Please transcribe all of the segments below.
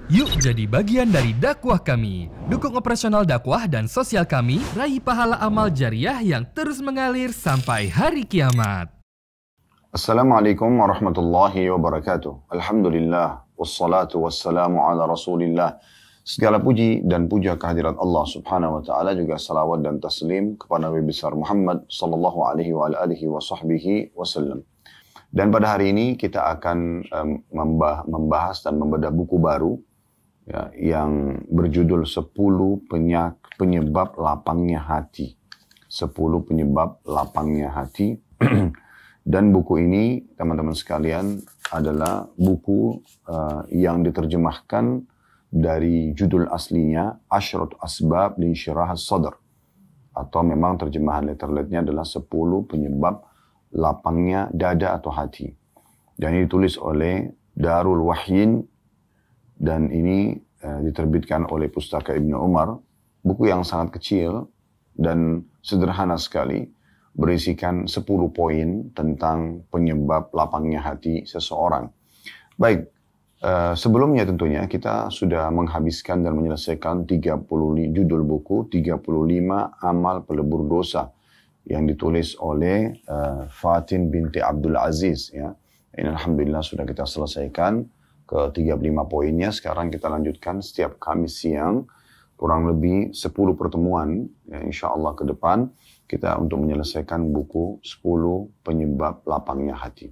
Yuk jadi bagian dari dakwah kami. Dukung operasional dakwah dan sosial kami, raih pahala amal jariah yang terus mengalir sampai hari kiamat. Assalamualaikum warahmatullahi wabarakatuh. Alhamdulillah, wassalatu wassalamu ala rasulillah. Segala puji dan puja kehadirat Allah subhanahu wa ta'ala, juga salawat dan taslim kepada Nabi besar Muhammad sallallahu alaihi wa alihi wa sahbihi wasallam. Dan pada hari ini kita akan membahas dan membedah buku baru ya, yang berjudul 10 penyebab lapangnya hati. 10 penyebab lapangnya hati. Dan buku ini, teman-teman sekalian, adalah buku yang diterjemahkan dari judul aslinya Ashratu Asbab Linsyirah As-Sadr. Atau memang terjemahan letterletnya adalah 10 penyebab lapangnya dada atau hati. Dan ini ditulis oleh Darul Wahyin, dan ini diterbitkan oleh Pustaka Ibnu Umar. Buku yang sangat kecil dan sederhana sekali, berisikan 10 poin tentang penyebab lapangnya hati seseorang. Baik, sebelumnya tentunya kita sudah menghabiskan dan menyelesaikan 30 judul buku 35 amal pelebur dosa yang ditulis oleh Fatin binti Abdul Aziz. Ya. Ini alhamdulillah sudah kita selesaikan ke 35 poinnya. Sekarang kita lanjutkan setiap Kamis siang, kurang lebih 10 pertemuan ya, insya Allah ke depan kita untuk menyelesaikan buku 10 penyebab lapangnya hati.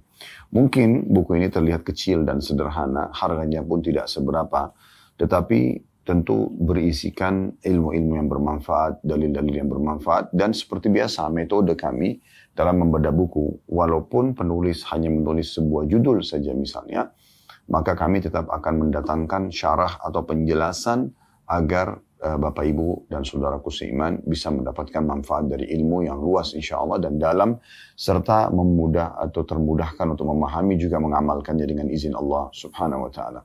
Mungkin buku ini terlihat kecil dan sederhana, harganya pun tidak seberapa, tetapi tentu berisikan ilmu-ilmu yang bermanfaat, dalil-dalil yang bermanfaat, dan seperti biasa metode kami dalam membedah buku, walaupun penulis hanya menulis sebuah judul saja misalnya, maka kami tetap akan mendatangkan syarah atau penjelasan agar Bapak Ibu dan saudaraku seiman bisa mendapatkan manfaat dari ilmu yang luas insya Allah dan dalam, serta memudah atau termudahkan untuk memahami juga mengamalkannya dengan izin Allah subhanahu wa ta'ala.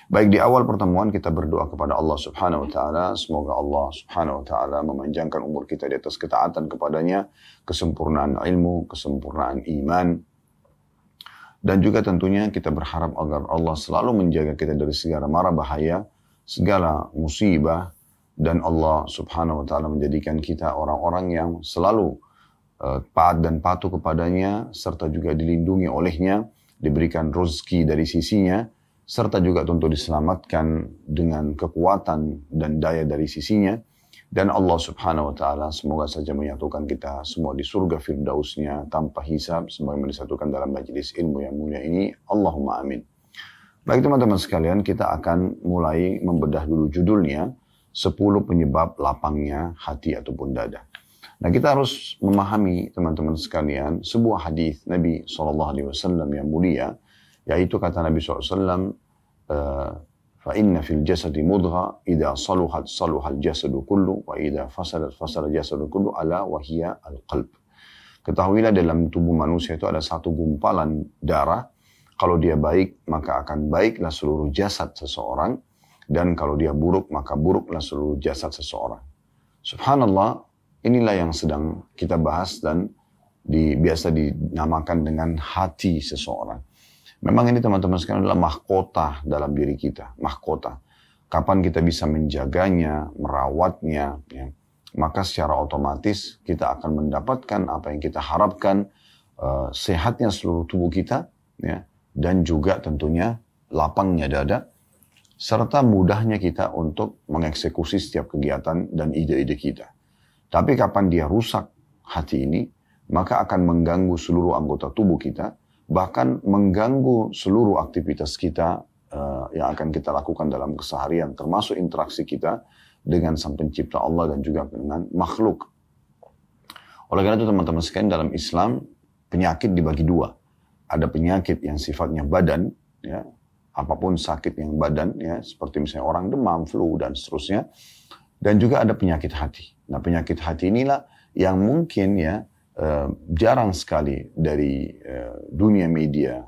Baik, di awal pertemuan kita berdoa kepada Allah subhanahu wa ta'ala, semoga Allah subhanahu wa ta'ala memanjangkan umur kita di atas ketaatan kepadanya, kesempurnaan ilmu, kesempurnaan iman, dan juga tentunya kita berharap agar Allah selalu menjaga kita dari segala mara bahaya, segala musibah, dan Allah subhanahu wa ta'ala menjadikan kita orang-orang yang selalu taat dan patuh kepadanya, serta juga dilindungi olehnya, diberikan rezeki dari sisinya, serta juga tentu diselamatkan dengan kekuatan dan daya dari sisinya. Dan Allah subhanahu wa ta'ala semoga saja menyatukan kita semua di surga firdausnya tanpa hisab, semoga disatukan dalam majelis ilmu yang mulia ini. Allahumma amin. Baik teman-teman sekalian, kita akan mulai membedah dulu judulnya, 10 penyebab lapangnya hati ataupun dada. Nah, kita harus memahami teman-teman sekalian sebuah hadis Nabi SAW yang mulia, yaitu kata Nabi SAW, فَإِنَّ فِي الْجَسَدِ مُضْغَةً إِذَا صَلُحَتْ صَلُحَ الْجَسَدُ كُلُّهُ وَإِذَا فَسَدَتْ فَسَدَ الْجَسَدُ كُلُّهُ أَلَا وَهِيَ الْقَلْبُ. Ketahuilah dalam tubuh manusia itu ada satu gumpalan darah. Kalau dia baik, maka akan baiklah seluruh jasad seseorang. Dan kalau dia buruk, maka buruklah seluruh jasad seseorang. Subhanallah, inilah yang sedang kita bahas dan biasa dinamakan dengan hati seseorang. Memang ini teman-teman sekalian adalah mahkota dalam diri kita, mahkota. Kapan kita bisa menjaganya, merawatnya, ya, maka secara otomatis kita akan mendapatkan apa yang kita harapkan, sehatnya seluruh tubuh kita, ya, dan juga tentunya lapangnya dada, serta mudahnya kita untuk mengeksekusi setiap kegiatan dan ide-ide kita. Tapi kapan dia rusak hati ini, maka akan mengganggu seluruh anggota tubuh kita, bahkan mengganggu seluruh aktivitas kita yang akan kita lakukan dalam keseharian, termasuk interaksi kita dengan Sang Pencipta Allah dan juga dengan makhluk. Oleh karena itu teman-teman sekalian, dalam Islam penyakit dibagi dua. Ada penyakit yang sifatnya badan, ya, apapun sakit yang badan, ya, seperti misalnya orang demam, flu, dan seterusnya. Dan juga ada penyakit hati. Nah, penyakit hati inilah yang mungkin ya jarang sekali dari dunia media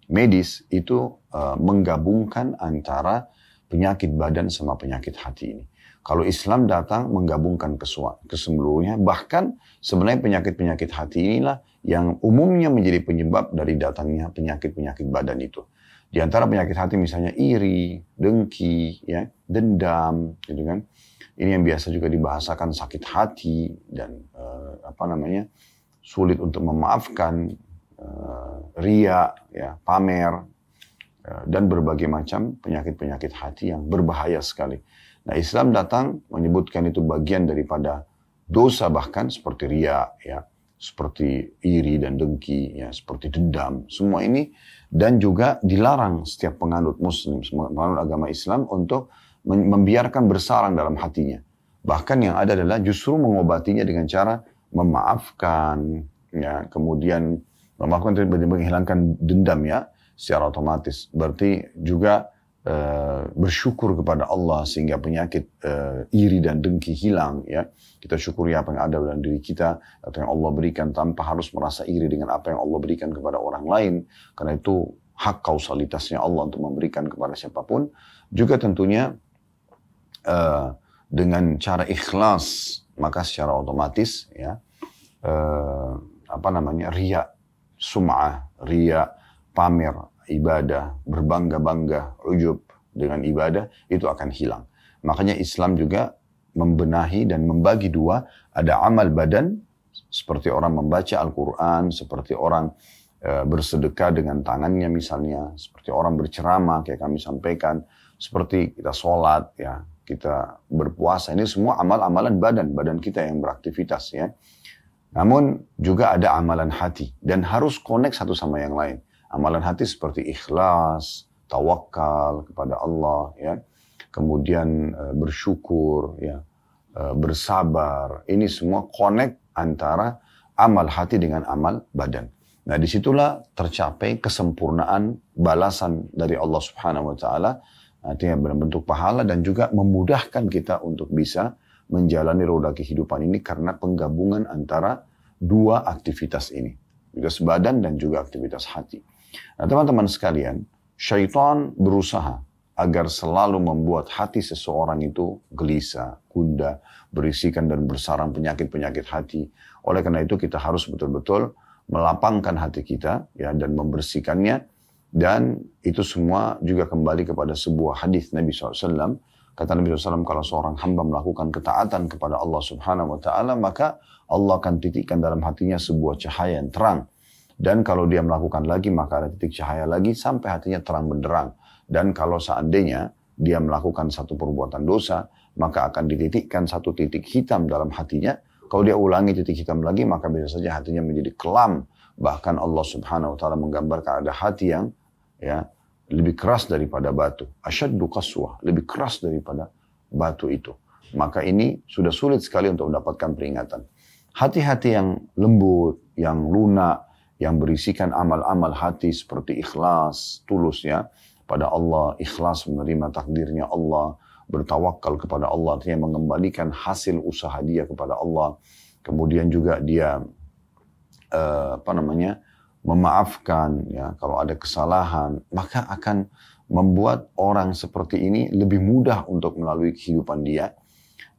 medis itu menggabungkan antara penyakit badan sama penyakit hati ini. Kalau Islam datang menggabungkan keseluruhannya, bahkan sebenarnya penyakit-penyakit hati inilah yang umumnya menjadi penyebab dari datangnya penyakit-penyakit badan itu. Di antara penyakit hati misalnya iri, dengki, ya, dendam, gitu kan. Ini yang biasa juga dibahasakan sakit hati dan sulit untuk memaafkan, ria, ya, pamer, dan berbagai macam penyakit-penyakit hati yang berbahaya sekali. Nah, Islam datang menyebutkan itu bagian daripada dosa, bahkan seperti ria, ya, seperti iri dan dengki, ya, seperti dendam. Semua ini, dan juga dilarang setiap penganut Muslim, penganut agama Islam untuk membiarkan bersarang dalam hatinya. Bahkan yang ada adalah justru mengobatinya dengan cara memaafkan, ya, kemudian memaafkan itu menghilangkan dendam, ya, secara otomatis. Berarti juga bersyukur kepada Allah sehingga penyakit iri dan dengki hilang, ya. Kita syukuri apa yang ada dalam diri kita atau yang Allah berikan tanpa harus merasa iri dengan apa yang Allah berikan kepada orang lain, karena itu hak kausalitasnya Allah untuk memberikan kepada siapapun. Juga tentunya dengan cara ikhlas, maka secara otomatis, ya, riya, sum'ah, riya, pamer, ibadah, berbangga-bangga, ujub dengan ibadah, itu akan hilang. Makanya Islam juga membenahi dan membagi dua, ada amal badan, seperti orang membaca Al-Quran, seperti orang bersedekah dengan tangannya misalnya, seperti orang berceramah, kayak kami sampaikan, seperti kita sholat, ya, kita berpuasa, ini semua amal-amalan badan kita yang beraktivitas, ya. Namun juga ada amalan hati, dan harus connect satu sama yang lain. Amalan hati seperti ikhlas, tawakal kepada Allah, ya. Kemudian bersyukur, ya, bersabar. Ini semua connect antara amal hati dengan amal badan. Nah, disitulah tercapai kesempurnaan balasan dari Allah Subhanahu Wa Taala. Artinya berbentuk pahala dan juga memudahkan kita untuk bisa menjalani roda kehidupan ini karena penggabungan antara dua aktivitas ini. Aktivitas badan dan juga aktivitas hati. Nah, teman-teman sekalian, syaitan berusaha agar selalu membuat hati seseorang itu gelisah, gundah, berisikan dan bersarang penyakit-penyakit hati. Oleh karena itu kita harus betul-betul melapangkan hati kita, ya, dan membersihkannya. Dan itu semua juga kembali kepada sebuah hadis Nabi SAW. Kata Nabi SAW, kalau seorang hamba melakukan ketaatan kepada Allah Subhanahu Wa Taala, maka Allah akan titikkan dalam hatinya sebuah cahaya yang terang. Dan kalau dia melakukan lagi, maka ada titik cahaya lagi sampai hatinya terang benderang. Dan kalau seandainya dia melakukan satu perbuatan dosa, maka akan dititikkan satu titik hitam dalam hatinya. Kalau dia ulangi titik hitam lagi, maka bisa saja hatinya menjadi kelam. Bahkan Allah Subhanahu Wa Taala menggambarkan ada hati yang, ya, lebih keras daripada batu. Asyaddu qaswah, lebih keras daripada batu itu. Maka ini sudah sulit sekali untuk mendapatkan peringatan. Hati-hati yang lembut, yang lunak, yang berisikan amal-amal hati seperti ikhlas, tulus, ya, pada Allah, ikhlas menerima takdirnya Allah, bertawakal kepada Allah, artinya mengembalikan hasil usaha dia kepada Allah. Kemudian juga dia memaafkan, ya, kalau ada kesalahan, maka akan membuat orang seperti ini lebih mudah untuk melalui kehidupan dia.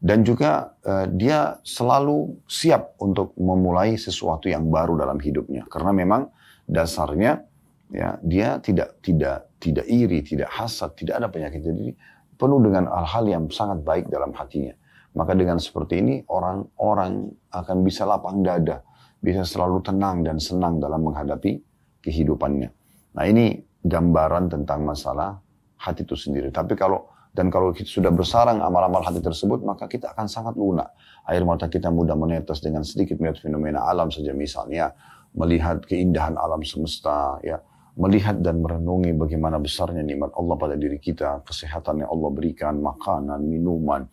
Dan juga dia selalu siap untuk memulai sesuatu yang baru dalam hidupnya. Karena memang dasarnya, ya, dia tidak iri, tidak hasad, tidak ada penyakit. Jadi penuh dengan hal-hal yang sangat baik dalam hatinya. Maka dengan seperti ini orang-orang akan bisa lapang dada, bisa selalu tenang dan senang dalam menghadapi kehidupannya. Nah, ini gambaran tentang masalah hati itu sendiri. Tapi kalau kita sudah bersarang amal-amal hati tersebut, maka kita akan sangat lunak. Air mata kita mudah menetes dengan sedikit melihat fenomena alam saja, misalnya melihat keindahan alam semesta, ya, melihat dan merenungi bagaimana besarnya nikmat Allah pada diri kita, kesehatan yang Allah berikan, makanan, minuman,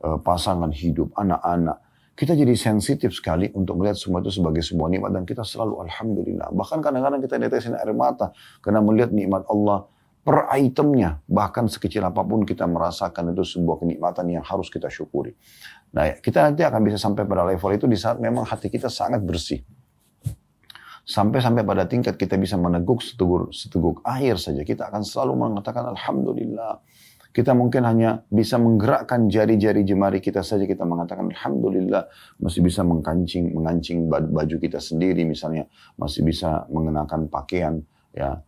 pasangan hidup, anak-anak. Kita jadi sensitif sekali untuk melihat semua itu sebagai sebuah nikmat dan kita selalu alhamdulillah. Bahkan kadang-kadang kita netesin air mata karena melihat nikmat Allah per itemnya. Bahkan sekecil apapun kita merasakan itu sebuah kenikmatan yang harus kita syukuri. Nah, kita nanti akan bisa sampai pada level itu di saat memang hati kita sangat bersih. Sampai pada tingkat kita bisa meneguk seteguk air saja. Kita akan selalu mengatakan alhamdulillah. Kita mungkin hanya bisa menggerakkan jari-jari jemari kita saja, kita mengatakan alhamdulillah, masih bisa mengancing baju kita sendiri misalnya, masih bisa mengenakan pakaian, ya,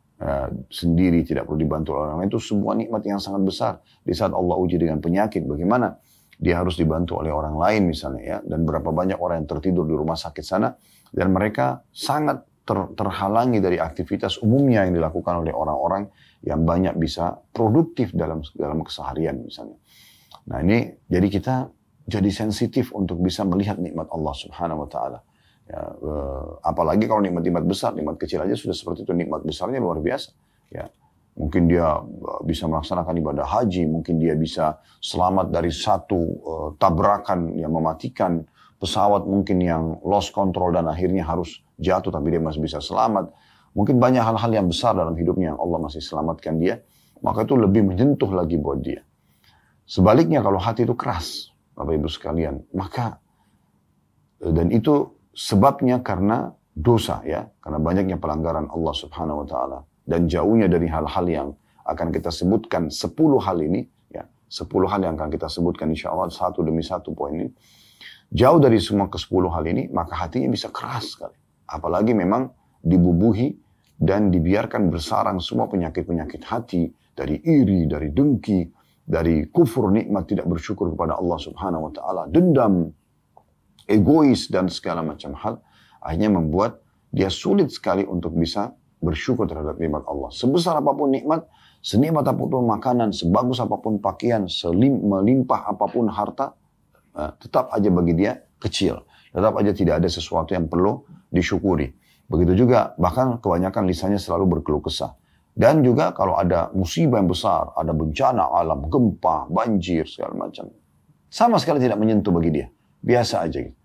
sendiri, tidak perlu dibantu oleh orang lain, itu semua nikmat yang sangat besar. Di saat Allah uji dengan penyakit, bagaimana dia harus dibantu oleh orang lain misalnya ya, dan berapa banyak orang yang tertidur di rumah sakit sana, dan mereka sangat terhalangi dari aktivitas umumnya yang dilakukan oleh orang-orang yang banyak bisa produktif dalam keseharian misalnya. Nah ini, jadi kita jadi sensitif untuk bisa melihat nikmat Allah Subhanahu Wa Taala. Ya, apalagi kalau nikmat-nikmat besar, nikmat kecil aja sudah seperti itu, nikmat besarnya luar biasa. Ya, mungkin dia bisa melaksanakan ibadah haji, mungkin dia bisa selamat dari satu tabrakan yang mematikan, pesawat mungkin yang lost control dan akhirnya harus jatuh tapi dia masih bisa selamat. Mungkin banyak hal-hal yang besar dalam hidupnya yang Allah masih selamatkan dia, maka itu lebih menyentuh lagi buat dia. Sebaliknya kalau hati itu keras, Bapak Ibu sekalian, maka dan itu sebabnya karena dosa ya, karena banyaknya pelanggaran Allah Subhanahu Wa Taala dan jauhnya dari hal-hal yang akan kita sebutkan 10 hal ini ya, 10 hal yang akan kita sebutkan insya Allah satu demi satu poin ini. Jauh dari semua ke-10 hal ini, maka hatinya bisa keras sekali. Apalagi memang dibubuhi dan dibiarkan bersarang semua penyakit-penyakit hati, dari iri, dari dengki, dari kufur nikmat, tidak bersyukur kepada Allah Subhanahu Wa Taala, dendam, egois, dan segala macam hal, akhirnya membuat dia sulit sekali untuk bisa bersyukur terhadap nikmat Allah. Sebesar apapun nikmat, senikmat apapun makanan, sebagus apapun pakaian, melimpah apapun harta, tetap aja bagi dia kecil. Tetap aja tidak ada sesuatu yang perlu disyukuri. Begitu juga bahkan kebanyakan lisannya selalu berkeluh kesah. Dan juga kalau ada musibah yang besar, ada bencana alam, gempa, banjir, segala macam, sama sekali tidak menyentuh bagi dia. Biasa aja gitu.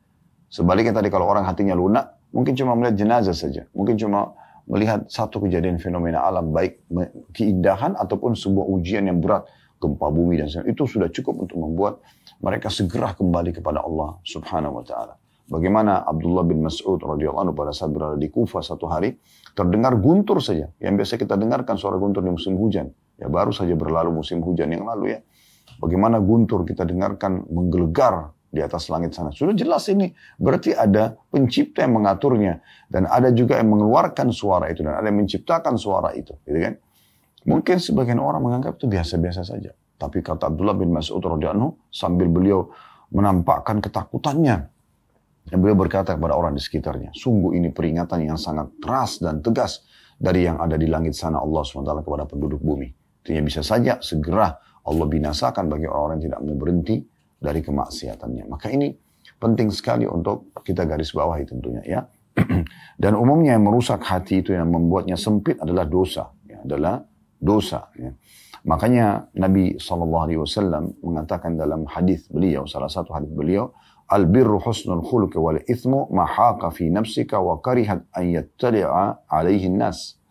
Sebaliknya tadi kalau orang hatinya lunak, mungkin cuma melihat jenazah saja. Mungkin cuma melihat satu kejadian fenomena alam, baik keindahan ataupun sebuah ujian yang berat, gempa bumi dan sebagainya, itu sudah cukup untuk membuat mereka segera kembali kepada Allah Subhanahu Wa Taala. Bagaimana Abdullah bin Mas'ud radhiyallahu anhu pada saat berada di Kufah satu hari, terdengar guntur saja. Yang biasa kita dengarkan suara guntur di musim hujan. Ya baru saja berlalu musim hujan yang lalu ya. Bagaimana guntur kita dengarkan menggelegar di atas langit sana. Sudah jelas ini berarti ada pencipta yang mengaturnya. Dan ada juga yang mengeluarkan suara itu. Dan ada yang menciptakan suara itu. Gitu kan? Mungkin sebagian orang menganggap itu biasa-biasa saja. Tapi kata Abdullah bin Mas'ud radhiyallahu anhu, sambil beliau menampakkan ketakutannya, dan beliau berkata kepada orang di sekitarnya, sungguh ini peringatan yang sangat keras dan tegas dari yang ada di langit sana Allah SWT kepada penduduk bumi. Artinya bisa saja segera Allah binasakan bagi orang-orang yang tidak mau berhenti dari kemaksiatannya. Maka ini penting sekali untuk kita garis bawahi tentunya ya. Dan umumnya yang merusak hati itu yang membuatnya sempit adalah dosa. Ya, adalah dosa. Ya. Makanya Nabi SAW mengatakan dalam hadis beliau, salah satu hadis beliau, Al-birru husnul khuluq wal ithmu mahaka fi nafsika wa karihat an yattali'a alaihi nas.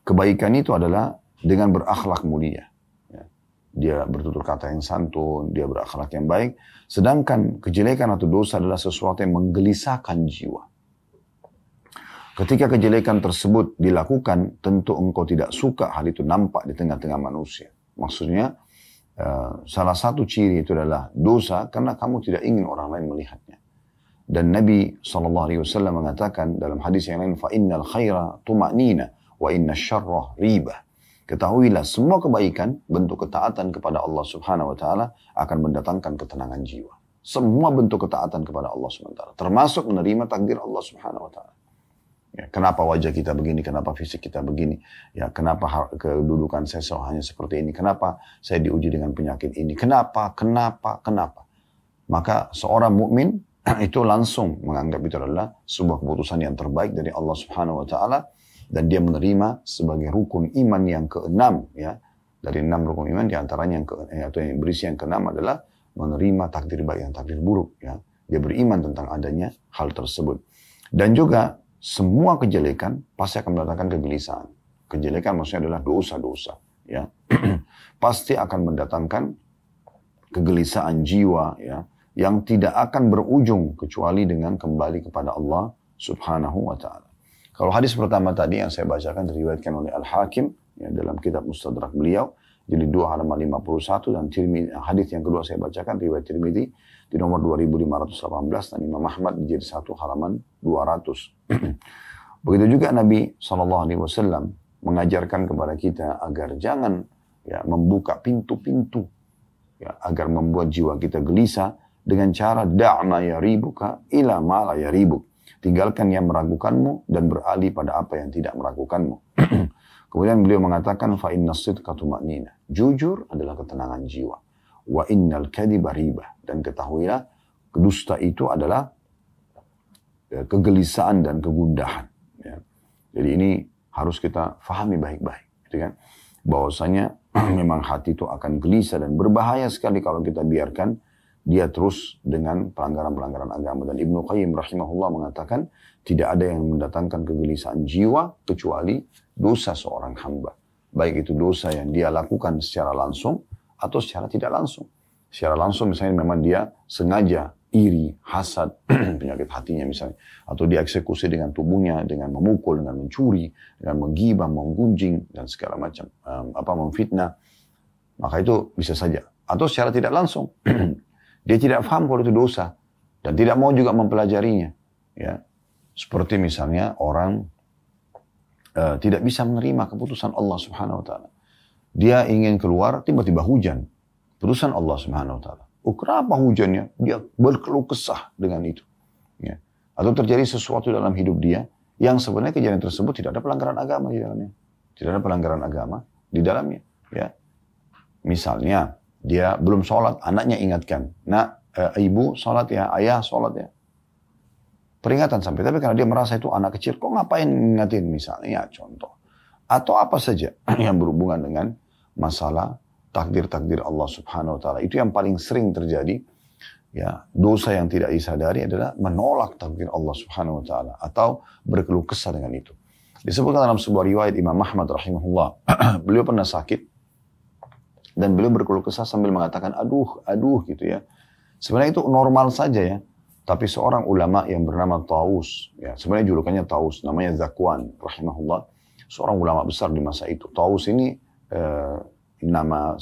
Kebaikan itu adalah dengan berakhlak mulia. Ya. Dia bertutur kata yang santun, dia berakhlak yang baik. Sedangkan kejelekan atau dosa adalah sesuatu yang menggelisahkan jiwa. Ketika kejelekan tersebut dilakukan, tentu engkau tidak suka hal itu nampak di tengah-tengah manusia. Maksudnya, salah satu ciri itu adalah dosa karena kamu tidak ingin orang lain melihatnya. Dan Nabi SAW mengatakan dalam hadis yang lain, فَإِنَّ الْخَيْرَ طُمَأْنِينَ وَإِنَّ الشَّرَّ رِيبَةً. Ketahuilah semua kebaikan, bentuk ketaatan kepada Allah Subhanahu Wa Taala akan mendatangkan ketenangan jiwa. Semua bentuk ketaatan kepada Allah Subhanahu Wa Taala, termasuk menerima takdir Allah Subhanahu Wa Taala. Ya, kenapa wajah kita begini, kenapa fisik kita begini, ya kenapa kedudukan saya hanya seperti ini, kenapa saya diuji dengan penyakit ini, kenapa. Maka seorang mukmin itu langsung menganggap itu adalah sebuah keputusan yang terbaik dari Allah Subhanahu Wa Taala dan dia menerima sebagai rukun iman yang keenam ya, dari 6 rukun iman diantaranya atau yang berisi yang keenam adalah menerima takdir baik dan takdir buruk ya. Dia beriman tentang adanya hal tersebut. Dan juga semua kejelekan pasti akan mendatangkan kegelisahan. Kejelekan maksudnya adalah dosa-dosa. Ya. Pasti akan mendatangkan kegelisahan jiwa ya, yang tidak akan berujung kecuali dengan kembali kepada Allah Subhanahu Wa Taala. Kalau hadis pertama tadi yang saya bacakan diriwayatkan oleh Al-Hakim ya, dalam kitab Mustadrak beliau, jadi 2 halaman 51, dan hadis yang kedua saya bacakan riwayat Tirmidzi di nomor 2518 dan Imam Ahmad jadi 1 halaman 200. Begitu juga Nabi SAW mengajarkan kepada kita agar jangan ya membuka pintu-pintu ya, agar membuat jiwa kita gelisah dengan cara da'ma yaribuka ila ma la yaribuk. Tinggalkan yang meragukanmu dan beralih pada apa yang tidak meragukanmu. Kemudian beliau mengatakan fa innas sidqa tuma'nina. Jujur adalah ketenangan jiwa. Wa innal kadhiba ribah, dan ketahuilah dusta itu adalah kegelisahan dan kegundahan. Ya. Jadi ini harus kita fahami baik-baik, gitu kan? Bahwasanya memang hati itu akan gelisah dan berbahaya sekali kalau kita biarkan dia terus dengan pelanggaran-pelanggaran agama. Dan Ibnu Qayyim rahimahullah mengatakan tidak ada yang mendatangkan kegelisahan jiwa kecuali dosa seorang hamba. Baik itu dosa yang dia lakukan secara langsung atau secara tidak langsung. Secara langsung misalnya memang dia sengaja iri, hasad, penyakit hatinya misalnya. Atau dia eksekusi dengan tubuhnya, dengan memukul, dengan mencuri, dengan menggibah, menggunjing, dan segala macam. Memfitnah. Maka itu bisa saja. Atau secara tidak langsung. Dia tidak paham kalau itu dosa. Dan tidak mau juga mempelajarinya. Ya. Seperti misalnya orang tidak bisa menerima keputusan Allah subhanahu wa ta'ala. Dia ingin keluar, tiba-tiba hujan. Keputusan Allah subhanahu wa ta'ala. Kenapa hujannya? Dia berkeluh kesah dengan itu. Ya. Atau terjadi sesuatu dalam hidup dia, yang sebenarnya kejadian tersebut tidak ada pelanggaran agama di dalamnya. Tidak ada pelanggaran agama di dalamnya. Ya. Misalnya, dia belum sholat, anaknya ingatkan. Ibu sholat ya, ayah sholat ya. Peringatan sampai, tapi karena dia merasa itu anak kecil, kok ngapain ngingetin misalnya, contoh. Atau apa saja yang berhubungan dengan masalah takdir-takdir Allah subhanahu wa ta'ala. Itu yang paling sering terjadi. Ya, dosa yang tidak disadari adalah menolak takdir Allah subhanahu wa ta'ala. Atau berkeluh kesah dengan itu. Disebutkan dalam sebuah riwayat Imam Ahmad rahimahullah. Beliau pernah sakit. Dan beliau berkeluh kesah sambil mengatakan, aduh gitu ya. Sebenarnya itu normal saja ya. Tapi seorang ulama yang bernama Taus, ya, sebenarnya julukannya Taus, namanya Zakwan, rahimahullah, seorang ulama besar di masa itu. Taus ini nama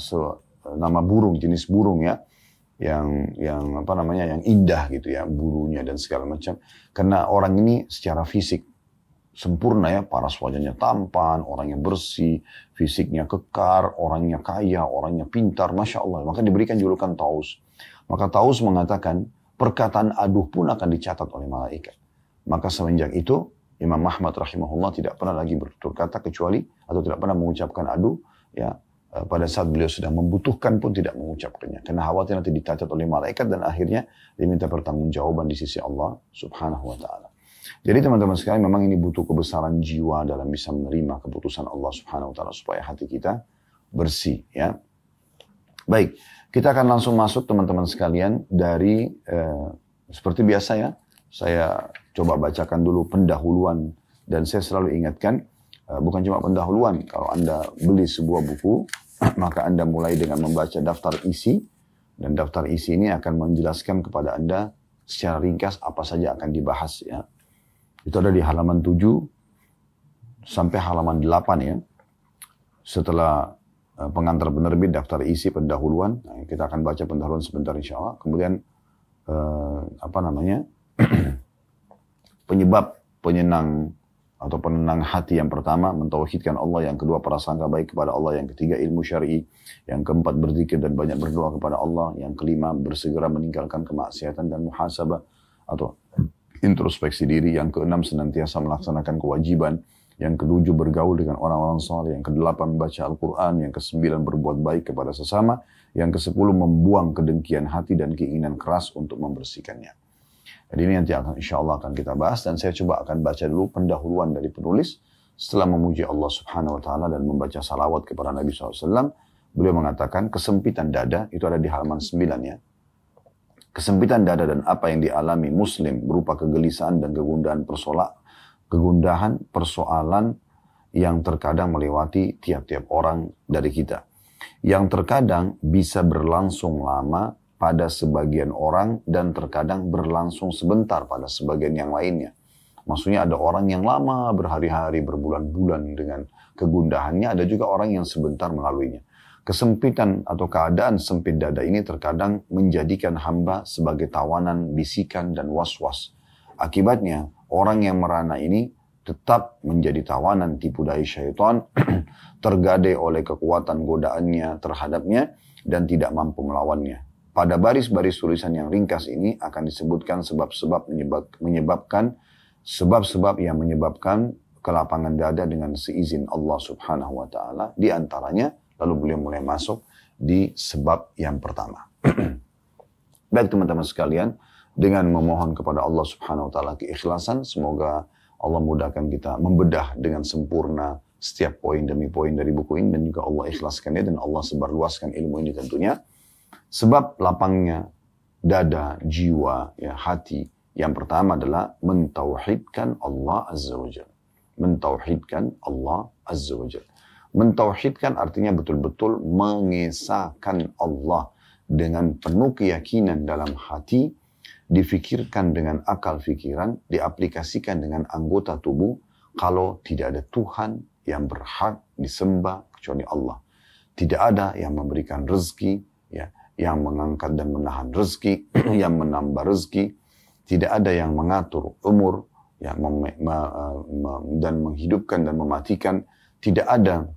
burung, jenis burung ya, yang indah gitu ya, bulunya dan segala macam. Karena orang ini secara fisik sempurna ya, paras wajahnya tampan, orangnya bersih, fisiknya kekar, orangnya kaya, orangnya pintar, masya Allah. Maka diberikan julukan Taus. Maka Taus mengatakan, perkataan aduh pun akan dicatat oleh malaikat. Maka semenjak itu, Imam Ahmad rahimahullah tidak pernah lagi bertutur kata kecuali, atau tidak pernah mengucapkan aduh, ya, pada saat beliau sedang membutuhkan pun tidak mengucapkannya. Karena khawatir nanti dicatat oleh malaikat dan akhirnya diminta pertanggungjawaban di sisi Allah subhanahu wa ta'ala. Jadi teman-teman sekalian, memang ini butuh kebesaran jiwa dalam bisa menerima keputusan Allah subhanahu wa ta'ala supaya hati kita bersih. Ya. Baik. Kita akan langsung masuk teman-teman sekalian dari, seperti biasa ya, saya coba bacakan dulu pendahuluan. Dan saya selalu ingatkan, bukan cuma pendahuluan, kalau Anda beli sebuah buku, maka Anda mulai dengan membaca daftar isi, dan daftar isi ini akan menjelaskan kepada Anda secara ringkas apa saja akan dibahas ya. Itu ada di halaman 7 sampai halaman 8 ya. Setelah pengantar penerbit, daftar isi, pendahuluan. Nah, kita akan baca pendahuluan sebentar insya Allah. Kemudian penyebab penyenang atau penenang hati yang pertama, mentauhidkan Allah. Yang kedua, prasangka baik kepada Allah. Yang ketiga, ilmu syar'i. Yang keempat, berzikir dan banyak berdoa kepada Allah. Yang kelima, bersegera meninggalkan kemaksiatan dan muhasabah atau introspeksi diri. Yang keenam, senantiasa melaksanakan kewajiban. Yang ketujuh, bergaul dengan orang-orang saleh. Yang kedelapan, membaca Al-Quran. Yang kesembilan, berbuat baik kepada sesama. Yang kesepuluh, membuang kedengkian hati dan keinginan keras untuk membersihkannya. Jadi ini nanti insya Allah akan kita bahas. Dan saya coba akan baca dulu pendahuluan dari penulis. Setelah memuji Allah subhanahu wa ta'ala dan membaca salawat kepada Nabi SAW. Beliau mengatakan kesempitan dada, itu ada di halaman 9 ya. Kesempitan dada dan apa yang dialami muslim berupa kegelisahan dan kegundahan persoalan yang terkadang melewati tiap-tiap orang dari kita. Yang terkadang bisa berlangsung lama pada sebagian orang dan terkadang berlangsung sebentar pada sebagian yang lainnya. Maksudnya ada orang yang lama, berhari-hari, berbulan-bulan dengan kegundahannya, ada juga orang yang sebentar melaluinya. Kesempitan atau keadaan sempit dada ini terkadang menjadikan hamba sebagai tawanan, bisikan, dan was-was. Akibatnya, orang yang merana ini tetap menjadi tawanan tipu daya syaitan, tergadai oleh kekuatan godaannya terhadapnya, dan tidak mampu melawannya. Pada baris-baris tulisan yang ringkas ini akan disebutkan sebab-sebab yang menyebabkan kelapangan dada dengan seizin Allah Subhanahu wa taala. Di antaranya, lalu beliau mulai masuk di sebab yang pertama. Baik teman-teman sekalian, dengan memohon kepada Allah Subhanahu wa taala keikhlasan, semoga Allah mudahkan kita membedah dengan sempurna setiap poin demi poin dari buku ini, dan juga Allah ikhlaskannya dan Allah sebarluaskan ilmu ini tentunya. Sebab lapangnya dada, jiwa, ya, hati, yang pertama adalah mentauhidkan Allah Azza wa Jalla. Mentauhidkan Allah Azza wa Jalla. Mentauhidkan artinya betul-betul mengesahkan Allah dengan penuh keyakinan dalam hati, difikirkan dengan akal fikiran, diaplikasikan dengan anggota tubuh, kalau tidak ada Tuhan yang berhak disembah kecuali Allah. Tidak ada yang memberikan rezeki, ya, yang mengangkat dan menahan rezeki, yang menambah rezeki. Tidak ada yang mengatur umur, ya, dan menghidupkan dan mematikan. Tidak ada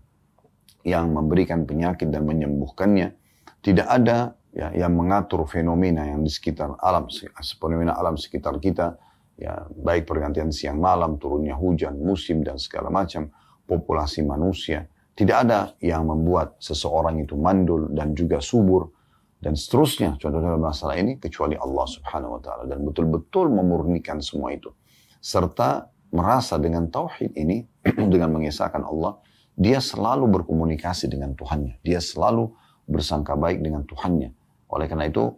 yang memberikan penyakit dan menyembuhkannya. Tidak ada, ya, yang mengatur fenomena yang di sekitar alam, fenomena alam sekitar kita, ya, baik pergantian siang malam, turunnya hujan, musim, dan segala macam, populasi manusia. Tidak ada yang membuat seseorang itu mandul dan juga subur, dan seterusnya, contohnya dalam masalah ini, kecuali Allah Subhanahu wa ta'ala, dan betul-betul memurnikan semua itu. Serta merasa dengan tauhid ini, dengan mengesahkan Allah, dia selalu berkomunikasi dengan Tuhannya. Dia selalu bersangka baik dengan Tuhannya. Oleh karena itu,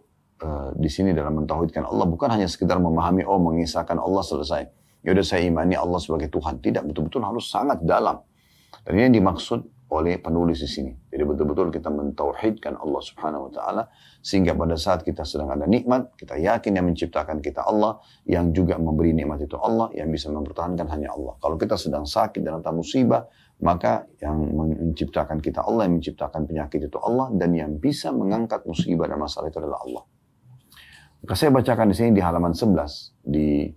di sini dalam mentauhidkan Allah bukan hanya sekedar memahami, oh, mengisahkan Allah selesai. Ya udah, saya imani Allah sebagai Tuhan. Tidak, betul-betul harus sangat dalam. Dan ini yang dimaksud oleh penulis di sini. Jadi betul-betul kita mentauhidkan Allah Subhanahu wa taala, sehingga pada saat kita sedang ada nikmat, kita yakin yang menciptakan kita Allah, yang juga memberi nikmat itu Allah, yang bisa mempertahankan hanya Allah. Kalau kita sedang sakit dan ada musibah, maka yang menciptakan kita Allah, yang menciptakan penyakit itu Allah, dan yang bisa mengangkat musibah dan masalah itu adalah Allah. Maka saya bacakan di sini di halaman 11, di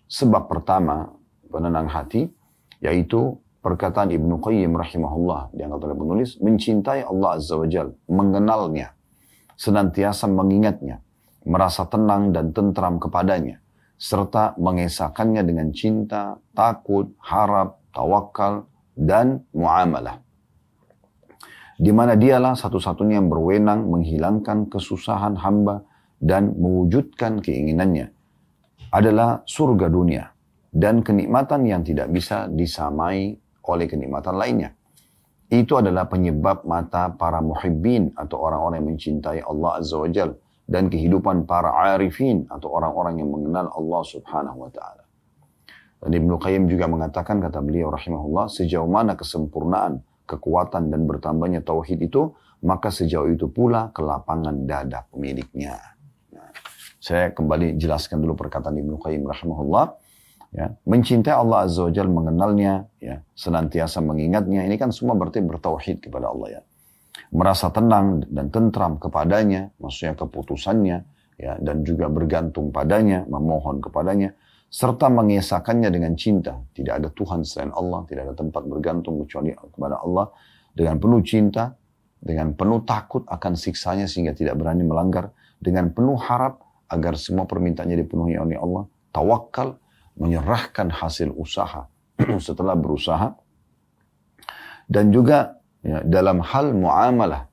sebab pertama penenang hati, yaitu perkataan Ibnu Qayyim rahimahullah, diangkat oleh penulis, mencintai Allah Azza wa Jalla, mengenalnya, senantiasa mengingatnya, merasa tenang dan tentram kepadanya, serta mengesahkannya dengan cinta, takut, harap, tawakal, dan muamalah. Di mana dialah satu-satunya yang berwenang menghilangkan kesusahan hamba dan mewujudkan keinginannya, adalah surga dunia dan kenikmatan yang tidak bisa disamai oleh kenikmatan lainnya. Itu adalah penyebab mata para muhibbin atau orang-orang yang mencintai Allah Azza wa Jal, dan kehidupan para arifin atau orang-orang yang mengenal Allah Subhanahu wa ta'ala. Dan Ibnu Qayyim juga mengatakan, kata beliau rahimahullah, sejauh mana kesempurnaan, kekuatan dan bertambahnya tauhid itu, maka sejauh itu pula kelapangan dada pemiliknya. Nah, saya kembali jelaskan dulu perkataan Ibnu Qayyim rahimahullah. Ya, mencintai Allah Azza wa Jalla, mengenalnya, ya, senantiasa mengingatnya, ini kan semua berarti bertauhid kepada Allah, ya. Merasa tenang dan tentram kepadanya, maksudnya keputusannya, ya, dan juga bergantung padanya, memohon kepadanya, serta mengesahkannya dengan cinta. Tidak ada Tuhan selain Allah, tidak ada tempat bergantung kecuali kepada Allah, dengan penuh cinta, dengan penuh takut akan siksanya sehingga tidak berani melanggar, dengan penuh harap agar semua permintaannya dipenuhi oleh Allah, tawakal, menyerahkan hasil usaha setelah berusaha, dan juga, ya, dalam hal muamalah,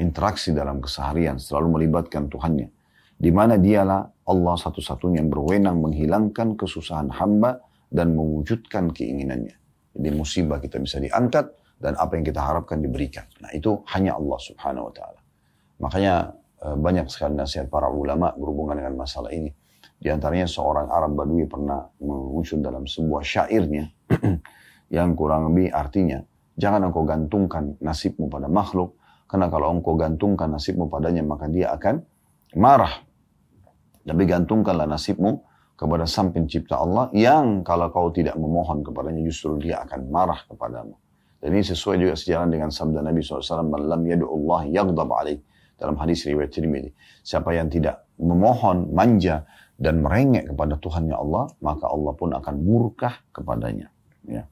interaksi dalam keseharian selalu melibatkan Tuhannya, di mana dialah Allah satu-satunya yang berwenang menghilangkan kesusahan hamba dan mewujudkan keinginannya. Jadi musibah kita bisa diangkat dan apa yang kita harapkan diberikan. Nah, itu hanya Allah Subhanahu wa ta'ala. Makanya banyak sekali nasihat para ulama berhubungan dengan masalah ini. Di antaranya seorang Arab Badui pernah muncul dalam sebuah syairnya yang kurang lebih artinya, jangan engkau gantungkan nasibmu pada makhluk, karena kalau engkau gantungkan nasibmu padanya maka dia akan marah. Tapi gantungkanlah nasibmu kepada Sang Pencipta Allah, yang kalau kau tidak memohon kepadanya justru dia akan marah kepadamu. Dan ini sesuai juga sejalan dengan sabda Nabi SAW, "Man lam yad'ullahi yaghdab alaih." Dalam hadis riwayat Tirmidzi, siapa yang tidak memohon, manja dan merengek kepada Tuhannya Allah, maka Allah pun akan murka kepadanya. Ya.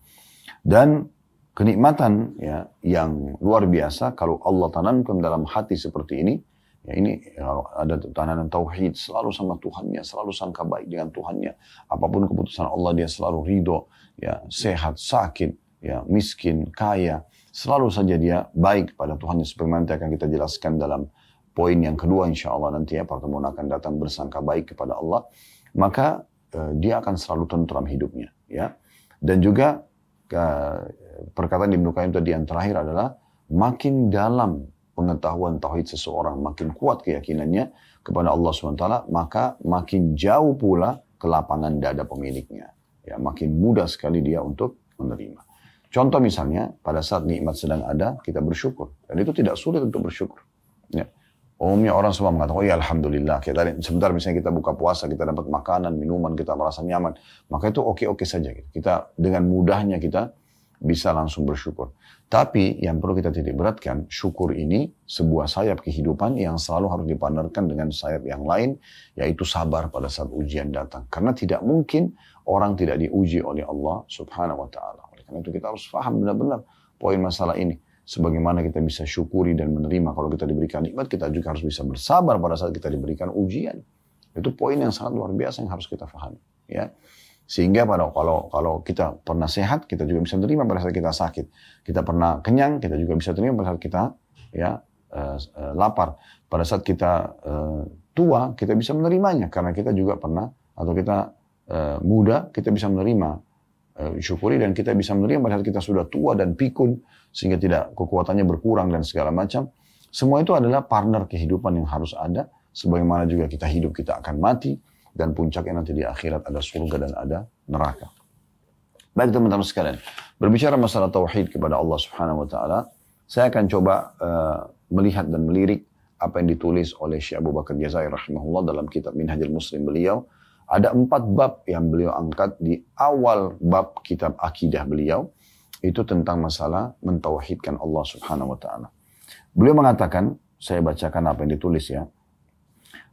Dan kenikmatan ya, yang luar biasa kalau Allah tanamkan dalam hati seperti ini, ya ini kalau ada tanaman tauhid, selalu sama Tuhannya, selalu sangka baik dengan Tuhannya. Apapun keputusan Allah dia selalu ridho, ya sehat, sakit, ya miskin, kaya, selalu saja dia baik pada Tuhannya. Seperti nanti akan kita jelaskan dalam poin yang kedua insya Allah nanti ya, pertemuan akan datang bersangka baik kepada Allah, maka dia akan selalu tentram hidupnya. Ya. Dan juga perkataan Ibnu Qayyim tadi yang terakhir adalah makin dalam pengetahuan tauhid seseorang, makin kuat keyakinannya kepada Allah SWT, maka makin jauh pula kelapangan dada pemiliknya. Ya, makin mudah sekali dia untuk menerima. Contoh misalnya, pada saat nikmat sedang ada, kita bersyukur. Dan itu tidak sulit untuk bersyukur. Ya. Umumnya orang semua mengatakan, oh ya Alhamdulillah. Sebentar misalnya kita buka puasa, kita dapat makanan, minuman, kita merasa nyaman. Maka itu oke-oke saja. Kita dengan mudahnya kita bisa langsung bersyukur. Tapi yang perlu kita titik beratkan, syukur ini sebuah sayap kehidupan yang selalu harus dipandarkan dengan sayap yang lain, yaitu sabar pada saat ujian datang. Karena tidak mungkin orang tidak diuji oleh Allah Subhanahu wa Ta'ala. Oleh karena itu kita harus paham benar-benar poin masalah ini. Sebagaimana kita bisa syukuri dan menerima kalau kita diberikan nikmat, kita juga harus bisa bersabar pada saat kita diberikan ujian. Itu poin yang sangat luar biasa yang harus kita pahami. Ya. Sehingga kalau kita pernah sehat, kita juga bisa menerima pada saat kita sakit. Kita pernah kenyang, kita juga bisa menerima pada saat kita lapar. Pada saat kita tua, kita bisa menerimanya. Karena kita juga pernah, atau kita muda, kita bisa menerima, syukuri, dan kita bisa menerima pada saat kita sudah tua dan pikun, sehingga tidak kekuatannya berkurang dan segala macam. Semua itu adalah partner kehidupan yang harus ada. Sebagaimana juga kita hidup, kita akan mati. Dan puncaknya nanti di akhirat ada surga dan ada neraka. Baik teman-teman sekalian, berbicara masalah tauhid kepada Allah Subhanahu wa Ta'ala, saya akan coba melihat dan melirik apa yang ditulis oleh Syekh Abu Bakar Jazair rahimahullah dalam kitab Minhajul Muslim beliau. Ada 4 bab yang beliau angkat di awal bab kitab akidah beliau, itu tentang masalah mentauhidkan Allah Subhanahu wa Ta'ala. Beliau mengatakan, saya bacakan apa yang ditulis ya.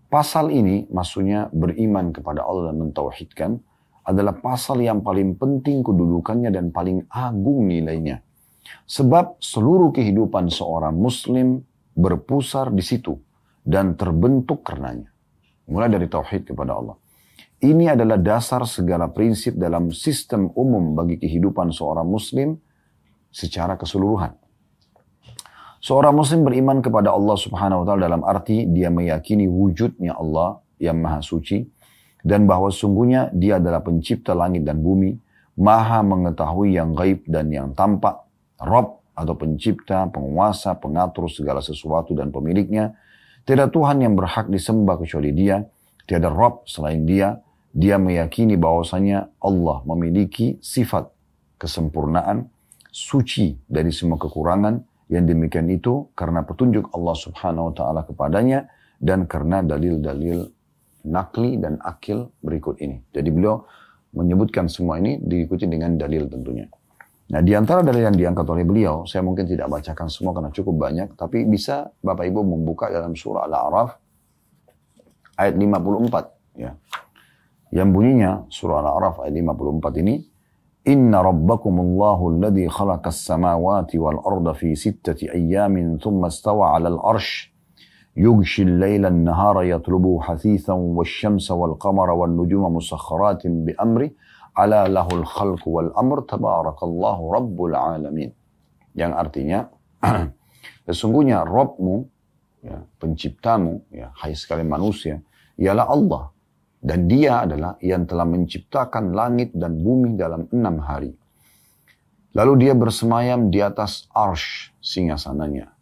Pasal ini maksudnya beriman kepada Allah dan mentauhidkan adalah pasal yang paling penting kedudukannya dan paling agung nilainya. Sebab seluruh kehidupan seorang muslim berpusar di situ dan terbentuk karenanya. Mulai dari tauhid kepada Allah. Ini adalah dasar segala prinsip dalam sistem umum bagi kehidupan seorang muslim secara keseluruhan. Seorang muslim beriman kepada Allah Subhanahu wa Ta'ala dalam arti dia meyakini wujudnya Allah yang maha suci dan bahwa sungguhnya dia adalah pencipta langit dan bumi, maha mengetahui yang gaib dan yang tampak, Rabb atau pencipta, penguasa, pengatur segala sesuatu dan pemiliknya. Tiada Tuhan yang berhak disembah kecuali dia, tiada Rabb selain dia. Dia meyakini bahwasanya Allah memiliki sifat kesempurnaan, suci dari semua kekurangan. Yang demikian itu karena petunjuk Allah Subhanahu wa Ta'ala kepadanya dan karena dalil-dalil nakli dan akil berikut ini. Jadi beliau menyebutkan semua ini diikuti dengan dalil tentunya. Nah di antara dalil yang diangkat oleh beliau, saya mungkin tidak bacakan semua karena cukup banyak, tapi bisa Bapak Ibu membuka dalam surah Al-A'raf ayat 54. Ya. Yang bunyinya surah Al-A'raf ayat 54 ini, Inna rabbakumullahu alladhi khalaqas samawati wal arda fi 6 ayyamin thumma istawa 'alal arsh yughshi al-layla an-nahara yatlubuhu hasithan wash-shamsa wal qamara wan nujuma musakhkharatin bi amri ala lahul khalqu wal amr tabarakallahu rabbul alamin. Yang artinya sesungguhnya Rabbmu, ya, penciptamu, ya, hai sekalian manusia, ialah Allah. Dan dia adalah yang telah menciptakan langit dan bumi dalam 6 hari. Lalu dia bersemayam di atas arsh singgasananya.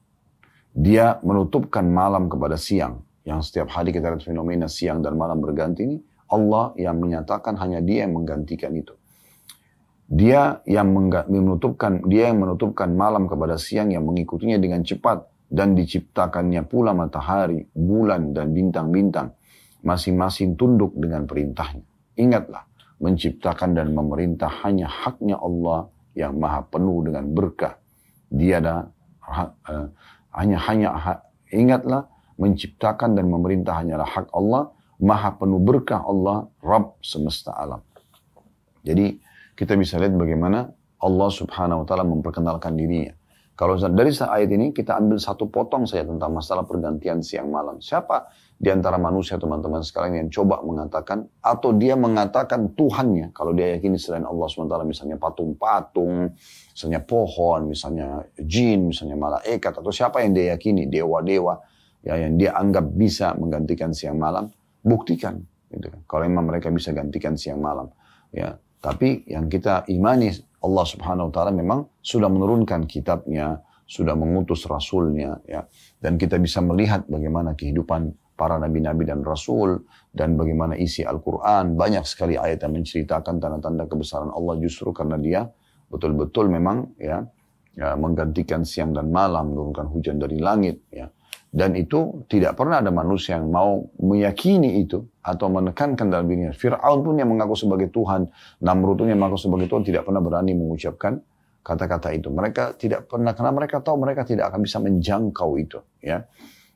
Dia menutupkan malam kepada siang. Yang setiap hari kita lihat fenomena siang dan malam berganti ini. Allah yang menyatakan hanya dia yang menggantikan itu. Dia yang menutupkan malam kepada siang yang mengikutinya dengan cepat. Dan diciptakannya pula matahari, bulan dan bintang-bintang. Masing-masing tunduk dengan perintahnya. Ingatlah, menciptakan dan memerintah hanya haknya Allah yang maha penuh dengan berkah. Ingatlah, menciptakan dan memerintah hanyalah hak Allah. maha penuh berkah Allah, Rabb semesta alam. Jadi kita bisa lihat bagaimana Allah subhanahu wa ta'ala memperkenalkan dirinya. Kalau dari ayat ini kita ambil satu potong saja tentang masalah pergantian siang malam. Siapa di antara manusia teman-teman sekalian yang coba mengatakan atau dia mengatakan Tuhannya, kalau dia yakini selain Allah SWT, misalnya patung-patung, misalnya pohon, misalnya jin, misalnya malaikat, atau siapa yang dia yakini, dewa-dewa ya, yang dia anggap bisa menggantikan siang malam, buktikan gitu kan. Kalau memang mereka bisa gantikan siang malam ya. Tapi yang kita imani, Allah subhanahu wa ta'ala memang sudah menurunkan kitabnya, sudah mengutus rasulnya, ya. Dan kita bisa melihat bagaimana kehidupan para nabi-nabi dan rasul, dan bagaimana isi Al-Quran. Banyak sekali ayat yang menceritakan tanda-tanda kebesaran Allah justru karena dia betul-betul memang ya menggantikan siang dan malam, menurunkan hujan dari langit, ya. Dan itu tidak pernah ada manusia yang mau meyakini itu atau menekankan dalam dirinya. Fir'aun pun yang mengaku sebagai Tuhan, Namrud pun yang mengaku sebagai Tuhan tidak pernah berani mengucapkan kata-kata itu. Mereka tidak pernah, karena mereka tahu mereka tidak akan bisa menjangkau itu. Ya.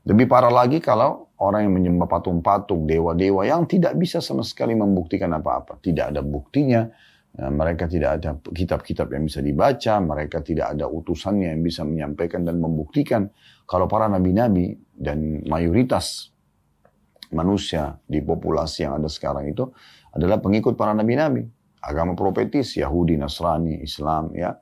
Lebih parah lagi kalau orang yang menyembah patung-patung, dewa-dewa yang tidak bisa sama sekali membuktikan apa-apa. Tidak ada buktinya. Mereka tidak ada kitab-kitab yang bisa dibaca, mereka tidak ada utusannya yang bisa menyampaikan dan membuktikan. Kalau para nabi-nabi dan mayoritas manusia di populasi yang ada sekarang itu adalah pengikut para nabi-nabi. Agama profetis, Yahudi, Nasrani, Islam, ya,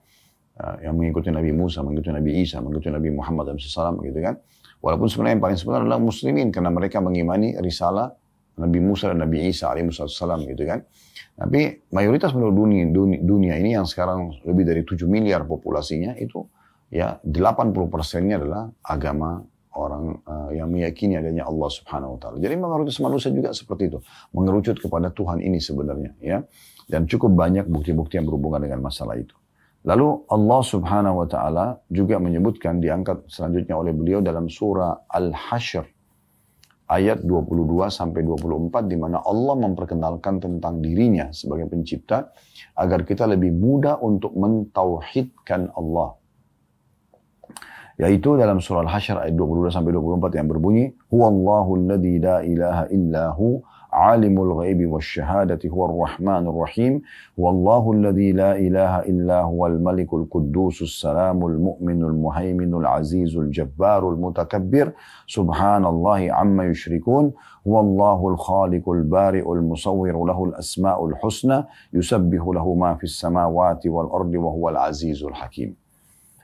yang mengikuti Nabi Musa, mengikuti Nabi Isa, mengikuti Nabi Muhammad SAW, gitu kan. Walaupun sebenarnya yang paling sebenarnya adalah muslimin, karena mereka mengimani risalah Nabi Musa dan Nabi Isa alaihissalam, gitu kan. Tapi mayoritas penduduk dunia ini yang sekarang lebih dari 7 miliar populasinya itu ya 80%-nya adalah agama orang yang meyakini adanya Allah Subhanahu wa taala. Jadi mayoritas manusia juga seperti itu, mengerucut kepada Tuhan ini sebenarnya, ya. Dan cukup banyak bukti-bukti yang berhubungan dengan masalah itu. Lalu Allah Subhanahu wa taala juga menyebutkan, diangkat selanjutnya oleh beliau dalam surah Al-Hasyr ayat 22 sampai 24, di mana Allah memperkenalkan tentang dirinya sebagai pencipta agar kita lebih mudah untuk mentauhidkan Allah. Yaitu dalam surah Al-Hasyr ayat 22 sampai 24 yang berbunyi, "Huwallahu alladzi la ilaha illahu alimul ghaibi wasyahadati huwar rahmanur rahim, wallahu alladzi la ilaha illa huwal malikul quddusus salamul mu'minul muhaiminul azizul jabbarul mutakabbir, subhanallahi amma yusyrikun, wallahul khaliqul bari'ul musawwiru lahul asmaul husna, yusabbihu lahu ma fis samawati wal ardi wa huwal azizul hakim."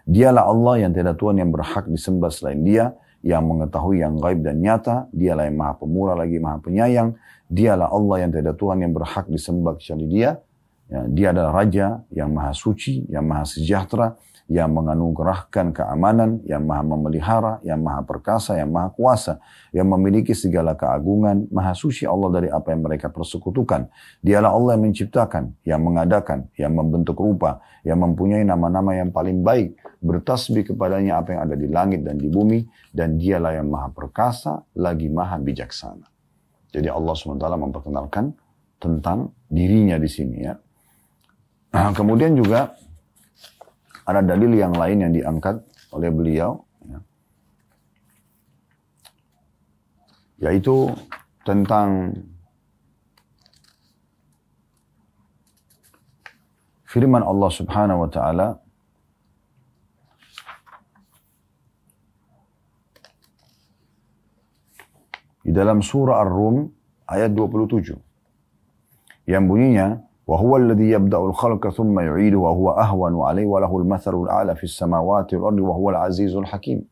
Dialah Allah yang tiada Tuhan yang berhak disembah selain Dia, yang mengetahui yang gaib dan nyata. Dialah yang maha pemurah lagi maha penyayang. Dialah Allah yang tiada Tuhan yang berhak disembah kecuali Dia. Ya, Dia adalah Raja yang maha suci, yang maha sejahtera, yang menganugerahkan keamanan, yang maha memelihara, yang maha perkasa, yang maha kuasa, yang memiliki segala keagungan. Maha suci Allah dari apa yang mereka persekutukan. Dialah Allah yang menciptakan, yang mengadakan, yang membentuk rupa, yang mempunyai nama-nama yang paling baik. Bertasbih kepadanya apa yang ada di langit dan di bumi, dan Dialah yang maha perkasa lagi maha bijaksana. Jadi Allah SWT memperkenalkan tentang dirinya di sini, ya. Kemudian juga ada dalil yang lain yang diangkat oleh beliau, ya, yaitu tentang firman Allah Subhanahu wa taala di dalam surah Ar-Rum ayat 27 yang bunyinya, wa huwa alladhi yabda'ul khalqa thumma yu'iduhu wa huwa ahwanu 'alaihi wa lahul mathalul a'la fis samawati wal ardi wa huwal azizul hakim.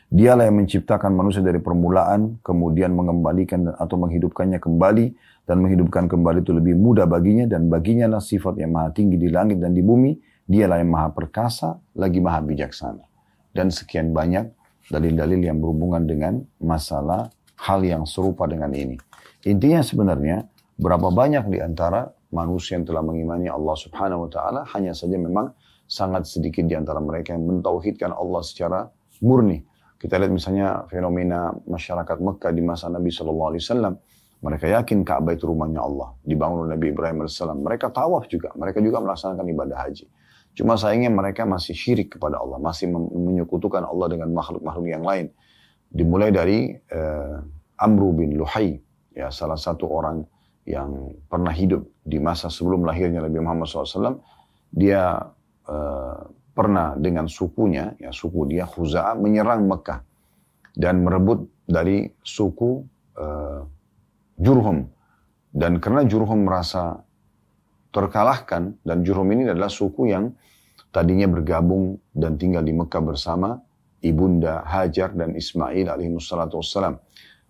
Dialah yang menciptakan manusia dari permulaan, kemudian mengembalikan atau menghidupkannya kembali, dan menghidupkan kembali itu lebih mudah baginya, dan baginya lah sifat yang maha tinggi di langit dan di bumi. Dialah yang maha perkasa lagi maha bijaksana. Dan sekian banyak dalil-dalil yang berhubungan dengan masalah hal yang serupa dengan ini. Intinya sebenarnya berapa banyak di antara manusia yang telah mengimani Allah Subhanahu wa taala, hanya saja memang sangat sedikit di antara mereka yang mentauhidkan Allah secara murni. Kita lihat misalnya fenomena masyarakat Mekah di masa Nabi SAW. Mereka yakin Ka'bah itu rumahnya Allah, dibangun oleh Nabi Ibrahim AS. Mereka tawaf juga, mereka juga melaksanakan ibadah haji. Cuma sayangnya mereka masih syirik kepada Allah, masih menyekutukan Allah dengan makhluk-makhluk yang lain. Dimulai dari Amru bin Luhai, ya salah satu orang yang pernah hidup di masa sebelum lahirnya Nabi Muhammad SAW, dia pernah dengan sukunya, ya suku dia Khuza'ah menyerang Mekah dan merebut dari suku Jurhum. Dan karena Jurhum merasa terkalahkan, dan Jurhum ini adalah suku yang tadinya bergabung dan tinggal di Mekah bersama ibunda Hajar dan Ismail alaihissalatu wassalam.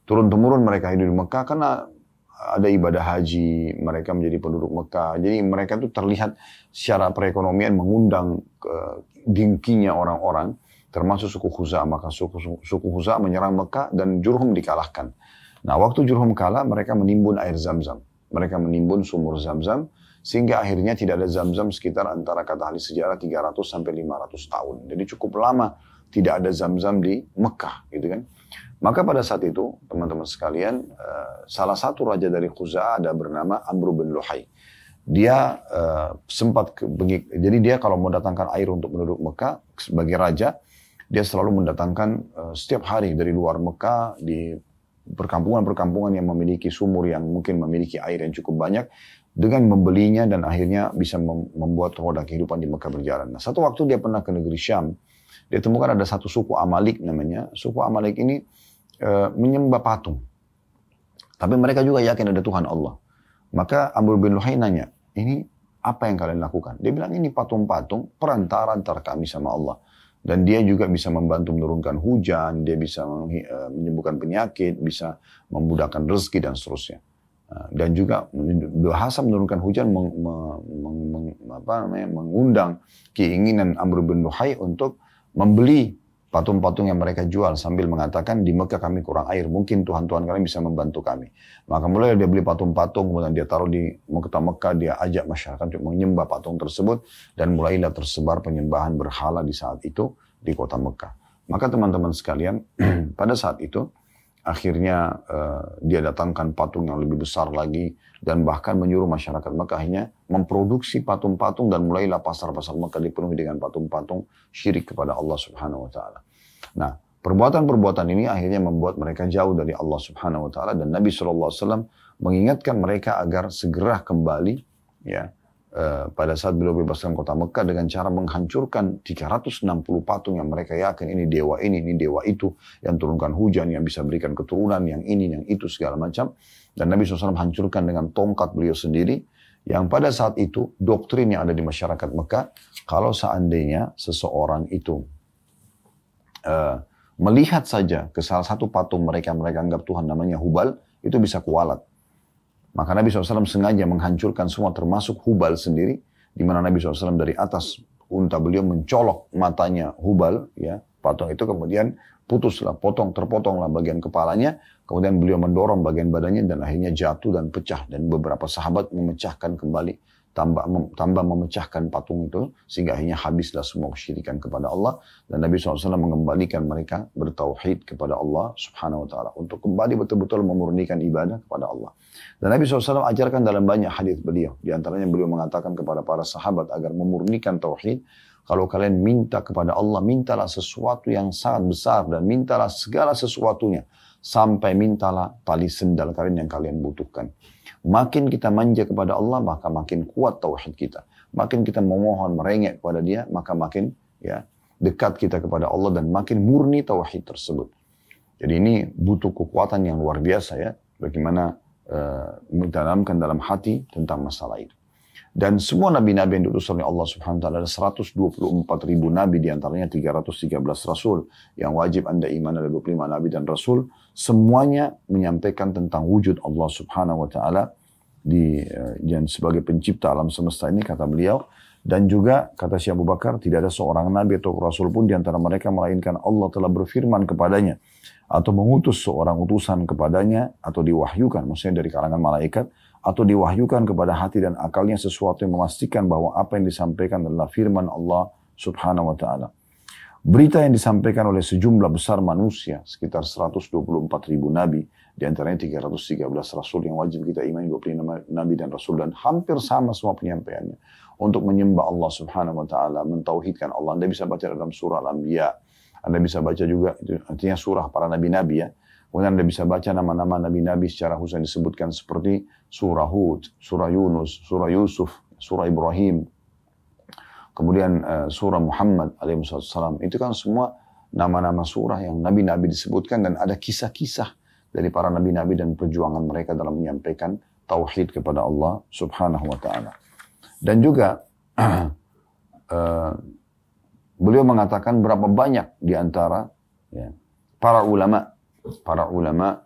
Turun-temurun mereka hidup di Mekah karena ada ibadah haji, mereka menjadi penduduk Mekah. Jadi mereka itu terlihat secara perekonomian mengundang dengkinya orang-orang, termasuk suku Khuza'ah. Maka suku Khuza'ah menyerang Mekah dan Jurhum dikalahkan. Nah, waktu Jurhum kalah, mereka menimbun air Zam-Zam. Mereka menimbun sumur Zam-Zam, sehingga akhirnya tidak ada Zam-Zam sekitar antara kata ahli sejarah 300 sampai 500 tahun. Jadi cukup lama tidak ada Zam-Zam di Mekah, gitu kan. Maka pada saat itu, teman-teman sekalian, salah satu raja dari Khuza'ah ada bernama Amr bin Luhai. Dia jadi dia kalau mau datangkan air untuk penduduk Mekah sebagai raja, dia selalu mendatangkan setiap hari dari luar Mekah di perkampungan-perkampungan yang memiliki sumur yang mungkin memiliki air yang cukup banyak, dengan membelinya dan akhirnya bisa membuat roda kehidupan di Mekah berjalan. Nah, satu waktu dia pernah ke negeri Syam, dia temukan ada satu suku Amalik namanya. Suku Amalik ini menyembah patung. Tapi mereka juga yakin ada Tuhan Allah. Maka Amr bin Luhai nanya, ini apa yang kalian lakukan? Dia bilang, ini patung-patung perantara antara kami sama Allah. Dan dia juga bisa membantu menurunkan hujan, dia bisa menyembuhkan penyakit, bisa memudahkan rezeki dan seterusnya. Dan juga bahasa menurunkan hujan mengundang keinginan Amr bin Luhai untuk membeli patung-patung yang mereka jual sambil mengatakan di Mekah kami kurang air, mungkin Tuhan-Tuhan kalian bisa membantu kami. Maka mulai dia beli patung-patung, kemudian dia taruh di Mekah, dia ajak masyarakat untuk menyembah patung tersebut, dan mulailah tersebar penyembahan berhala di saat itu di kota Mekah. Maka teman-teman sekalian, pada saat itu akhirnya dia datangkan patung yang lebih besar lagi, dan bahkan menyuruh masyarakat Mekah akhirnya memproduksi patung-patung, dan mulailah pasar-pasar Mekah dipenuhi dengan patung-patung syirik kepada Allah Subhanahu wa taala. Nah, perbuatan-perbuatan ini akhirnya membuat mereka jauh dari Allah Subhanahu wa taala, dan Nabi SAW mengingatkan mereka agar segera kembali ya pada saat beliau bebaskan kota Mekah dengan cara menghancurkan 360 patung yang mereka yakin ini dewa itu, yang turunkan hujan, yang bisa berikan keturunan, yang ini, yang itu, segala macam. Dan Nabi SAW hancurkan dengan tongkat beliau sendiri, yang pada saat itu doktrin yang ada di masyarakat Mekah, kalau seandainya seseorang itu melihat saja ke salah satu patung mereka anggap Tuhan namanya Hubal, itu bisa kualat. Maka Nabi SAW sengaja menghancurkan semua termasuk Hubal sendiri, di mana Nabi SAW dari atas unta beliau mencolok matanya Hubal, ya patung itu, kemudian terpotonglah bagian kepalanya, kemudian beliau mendorong bagian badannya dan akhirnya jatuh dan pecah, dan beberapa sahabat memecahkan kembali, tambah memecahkan patung itu, sehingga akhirnya habislah semua kesyirikan kepada Allah, dan Nabi SAW mengembalikan mereka bertauhid kepada Allah Subhanahu wa taala, untuk kembali betul-betul memurnikan ibadah kepada Allah. Dan Nabi SAW ajarkan dalam banyak hadis beliau, di antaranya beliau mengatakan kepada para sahabat agar memurnikan tauhid. Kalau kalian minta kepada Allah, mintalah sesuatu yang sangat besar, dan mintalah segala sesuatunya, sampai mintalah tali sendal kalian yang kalian butuhkan. Makin kita manja kepada Allah, maka makin kuat tauhid kita. Makin kita memohon, merengek kepada Dia, maka makin ya dekat kita kepada Allah, dan makin murni tauhid tersebut. Jadi ini butuh kekuatan yang luar biasa ya, bagaimana mentanamkan dalam hati tentang masalah itu. Dan semua nabi-nabi yang diutus oleh Allah Subhanahu wa taala, ada 124.000 nabi, diantaranya 313 rasul. Yang wajib Anda iman ada 25 nabi dan rasul. Semuanya menyampaikan tentang wujud Allah Subhanahu wa taala dan sebagai pencipta alam semesta ini, kata beliau. Dan juga kata Syekh Abu Bakar, tidak ada seorang nabi atau rasul pun di antara mereka melainkan Allah telah berfirman kepadanya, atau mengutus seorang utusan kepadanya, atau diwahyukan, maksudnya dari kalangan malaikat, atau diwahyukan kepada hati dan akalnya sesuatu yang memastikan bahwa apa yang disampaikan adalah firman Allah Subhanahu wa taala. Berita yang disampaikan oleh sejumlah besar manusia, sekitar 124.000 nabi, di antaranya 313 rasul yang wajib kita imani, 25 nabi dan rasul, dan hampir sama semua penyampaiannya. Untuk menyembah Allah Subhanahu wa taala, mentauhidkan Allah. Anda bisa baca dalam surah Al-Anbiya. Anda bisa baca juga, itu artinya surah para nabi-nabi ya. Kemudian Anda bisa baca nama-nama nabi-nabi secara khusus yang disebutkan seperti surah Hud, surah Yunus, surah Yusuf, surah Ibrahim, kemudian surah Muhammad alaihissalam. Itu kan semua nama-nama surah yang nabi-nabi disebutkan dan ada kisah-kisah dari para nabi-nabi dan perjuangan mereka dalam menyampaikan tauhid kepada Allah subhanahu wa ta'ala. Dan juga beliau mengatakan berapa banyak di antara ya, para ulama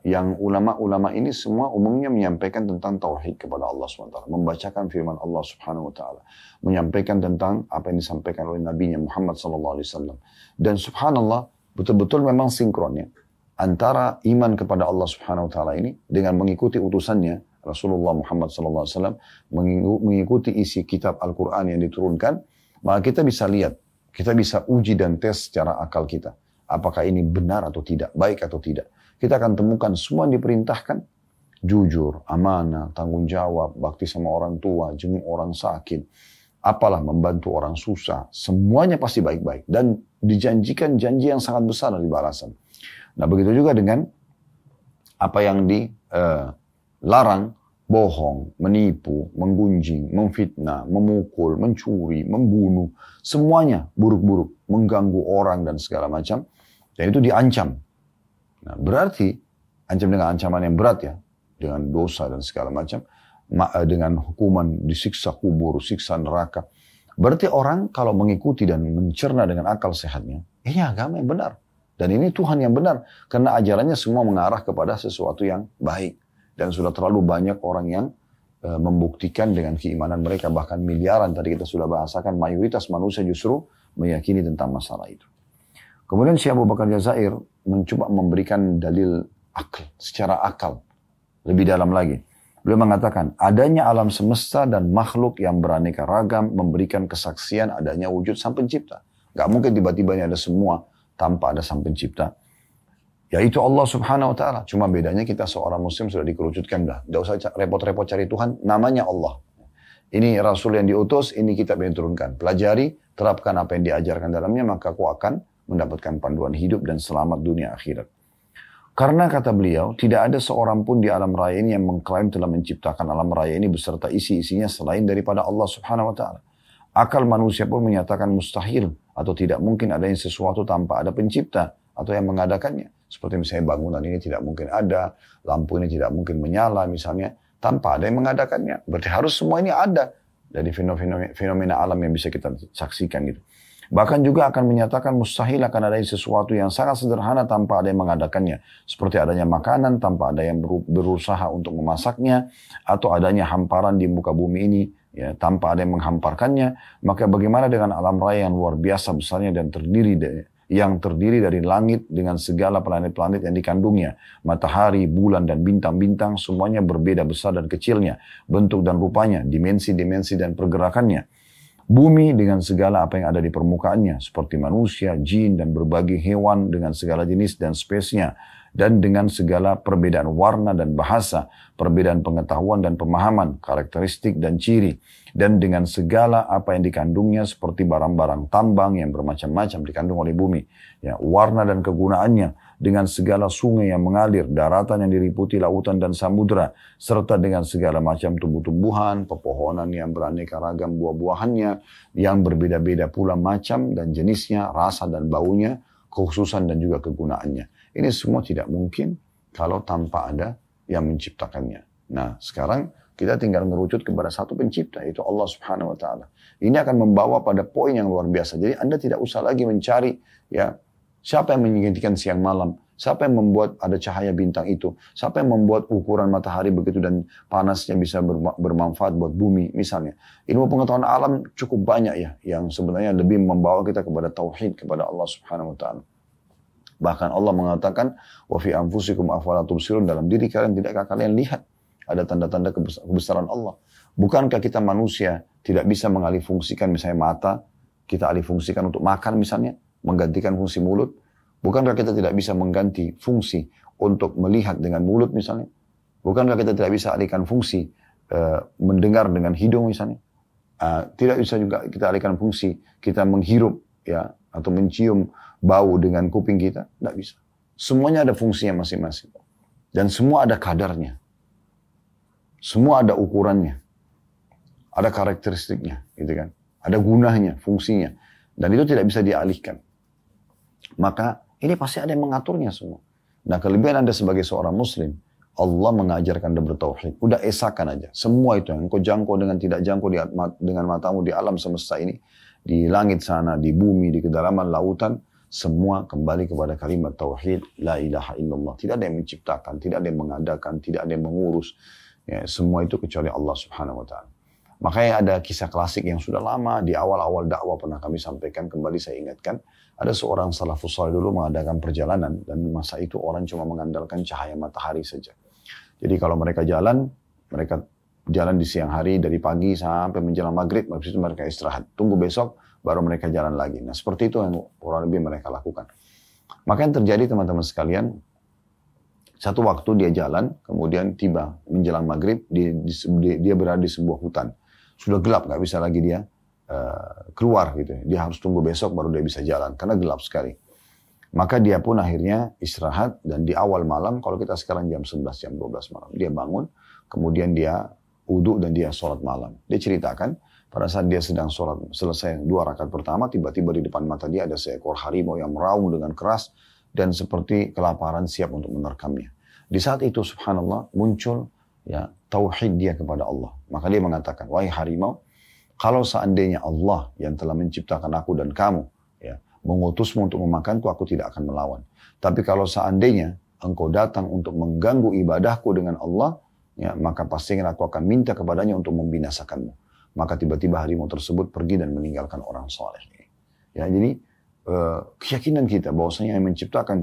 yang ulama-ulama ini semua umumnya menyampaikan tentang tauhid kepada Allah SWT, membacakan firman Allah Subhanahu wa taala, menyampaikan tentang apa yang disampaikan oleh nabinya Muhammad SAW. Dan subhanallah, betul-betul memang sinkron ya antara iman kepada Allah Subhanahu wa taala ini dengan mengikuti utusannya Rasulullah Muhammad SAW, mengikuti isi kitab Al-Qur'an yang diturunkan, maka kita bisa lihat, kita bisa uji dan tes secara akal kita. Apakah ini benar atau tidak, baik atau tidak. Kita akan temukan semua yang diperintahkan. Jujur, amanah, tanggung jawab, bakti sama orang tua, jenguk orang sakit. Apalah membantu orang susah. Semuanya pasti baik-baik. Dan dijanjikan janji yang sangat besar dari balasan. Nah begitu juga dengan apa yang dilarang. Bohong, menipu, menggunjing, memfitnah, memukul, mencuri, membunuh. Semuanya buruk-buruk. Mengganggu orang dan segala macam. Dan itu diancam. Nah, berarti ancam dengan ancaman yang berat ya. Dengan dosa dan segala macam. Dengan hukuman disiksa kubur, siksa neraka. Berarti orang kalau mengikuti dan mencerna dengan akal sehatnya. Ini agama yang benar. Dan ini Tuhan yang benar. Karena ajarannya semua mengarah kepada sesuatu yang baik. Dan sudah terlalu banyak orang yang membuktikan dengan keimanan mereka. Bahkan miliaran tadi kita sudah bahasakan. Mayoritas manusia justru meyakini tentang masalah itu. Kemudian Syekh Abu Bakar Jazair mencoba memberikan dalil akal, secara akal. Lebih dalam lagi. Beliau mengatakan, adanya alam semesta dan makhluk yang beraneka ragam memberikan kesaksian adanya wujud Sang Pencipta. Gak mungkin tiba-tiba ini ada semua tanpa ada Sang Pencipta. Yaitu Allah Subhanahu wa ta'ala. Cuma bedanya kita seorang muslim sudah dikerucutkan dah. Gak usah repot-repot cari Tuhan, namanya Allah. Ini Rasul yang diutus, ini kitab yang diturunkan. Pelajari, terapkan apa yang diajarkan dalamnya, maka kau akan mendapatkan panduan hidup dan selamat dunia akhirat. Karena kata beliau, tidak ada seorang pun di alam raya ini yang mengklaim telah menciptakan alam raya ini beserta isi-isinya selain daripada Allah Subhanahu wa ta'ala. Akal manusia pun menyatakan mustahil atau tidak mungkin adanya sesuatu tanpa ada pencipta atau yang mengadakannya. Seperti misalnya bangunan ini tidak mungkin ada, lampu ini tidak mungkin menyala misalnya, tanpa ada yang mengadakannya. Berarti harus semua ini ada dari fenomena alam yang bisa kita saksikan gitu. Bahkan juga akan menyatakan mustahil akan adanya sesuatu yang sangat sederhana tanpa ada yang mengadakannya. Seperti adanya makanan tanpa ada yang berusaha untuk memasaknya, atau adanya hamparan di muka bumi ini ya, tanpa ada yang menghamparkannya. Maka bagaimana dengan alam raya yang luar biasa besarnya dan terdiri dari langit dengan segala planet-planet yang dikandungnya. Matahari, bulan, dan bintang-bintang semuanya berbeda besar dan kecilnya. Bentuk dan rupanya, dimensi-dimensi dan pergerakannya. Bumi dengan segala apa yang ada di permukaannya. Seperti manusia, jin, dan berbagai hewan dengan segala jenis dan spesiesnya. Dan dengan segala perbedaan warna dan bahasa. Perbedaan pengetahuan dan pemahaman, karakteristik dan ciri. Dan dengan segala apa yang dikandungnya seperti barang-barang tambang yang bermacam-macam dikandung oleh bumi. Ya, warna dan kegunaannya dengan segala sungai yang mengalir, daratan yang diliputi lautan dan samudera, serta dengan segala macam tumbuh-tumbuhan, pepohonan yang beraneka ragam buah-buahannya, yang berbeda-beda pula macam dan jenisnya, rasa dan baunya, kekhususan dan juga kegunaannya. Ini semua tidak mungkin kalau tanpa ada yang menciptakannya. Nah, sekarang kita tinggal merucut kepada satu pencipta, yaitu Allah Subhanahu wa ta'ala. Ini akan membawa pada poin yang luar biasa. Jadi Anda tidak usah lagi mencari ya siapa yang menggantikan siang malam, siapa yang membuat ada cahaya bintang itu, siapa yang membuat ukuran matahari begitu dan panasnya bisa bermanfaat buat bumi misalnya. Ilmu pengetahuan alam cukup banyak ya, yang sebenarnya lebih membawa kita kepada tauhid kepada Allah Subhanahu wa ta'ala. Bahkan Allah mengatakan, wa fi anfusikum afala tubsirun, dalam diri kalian tidakkah kalian lihat ada tanda-tanda kebesaran Allah. Bukankah kita manusia tidak bisa mengalih fungsikan misalnya mata, kita alih fungsikan untuk makan misalnya, menggantikan fungsi mulut. Bukankah kita tidak bisa mengganti fungsi untuk melihat dengan mulut misalnya? Bukankah kita tidak bisa alihkan fungsi mendengar dengan hidung misalnya? Tidak bisa juga kita alihkan fungsi kita menghirup ya atau mencium bau dengan kuping kita? Tidak bisa. Semuanya ada fungsinya masing-masing. Dan semua ada kadarnya. Semua ada ukurannya. Ada karakteristiknya, gitu kan. Ada gunanya, fungsinya. Dan itu tidak bisa dialihkan. Maka ini pasti ada yang mengaturnya semua. Nah, kelebihan Anda sebagai seorang muslim, Allah mengajarkan Anda bertauhid. Udah esakan aja. Semua itu yang kau jangkau dengan tidak jangkau dengan matamu di alam semesta ini, di langit sana, di bumi, di kedalaman lautan, semua kembali kepada kalimat tauhid, la ilaha illallah. Tidak ada yang menciptakan, tidak ada yang mengadakan, tidak ada yang mengurus. Ya, semua itu kecuali Allah subhanahu wa ta'ala. Makanya ada kisah klasik yang sudah lama, di awal-awal dakwah pernah kami sampaikan, kembali saya ingatkan. Ada seorang salafus saleh dulu mengadakan perjalanan, dan masa itu orang cuma mengandalkan cahaya matahari saja. Jadi kalau mereka jalan di siang hari dari pagi sampai menjelang maghrib, habis itu mereka istirahat. Tunggu besok, baru mereka jalan lagi. Nah seperti itu yang kurang lebih mereka lakukan. Maka yang terjadi teman-teman sekalian, satu waktu dia jalan, kemudian tiba menjelang maghrib, dia berada di sebuah hutan. Sudah gelap, nggak bisa lagi dia keluar gitu. Dia harus tunggu besok baru dia bisa jalan, karena gelap sekali. Maka dia pun akhirnya istirahat, dan di awal malam, kalau kita sekarang jam 11, jam 12 malam, dia bangun, kemudian dia wudhu dan dia sholat malam. Dia ceritakan, pada saat dia sedang sholat, selesai 2 rakaat pertama, tiba-tiba di depan mata dia ada seekor harimau yang meraung dengan keras, dan seperti kelaparan siap untuk menerkamnya. Di saat itu subhanallah muncul ya tauhid dia kepada Allah. Maka dia mengatakan, wahai harimau, kalau seandainya Allah yang telah menciptakan aku dan kamu ya mengutusmu untuk memakanku, aku tidak akan melawan. Tapi kalau seandainya engkau datang untuk mengganggu ibadahku dengan Allah, ya maka pastinya aku akan minta kepadanya untuk membinasakanmu. Maka tiba-tiba harimau tersebut pergi dan meninggalkan orang saleh. Ya, jadi keyakinan kita bahwasanya yang menciptakan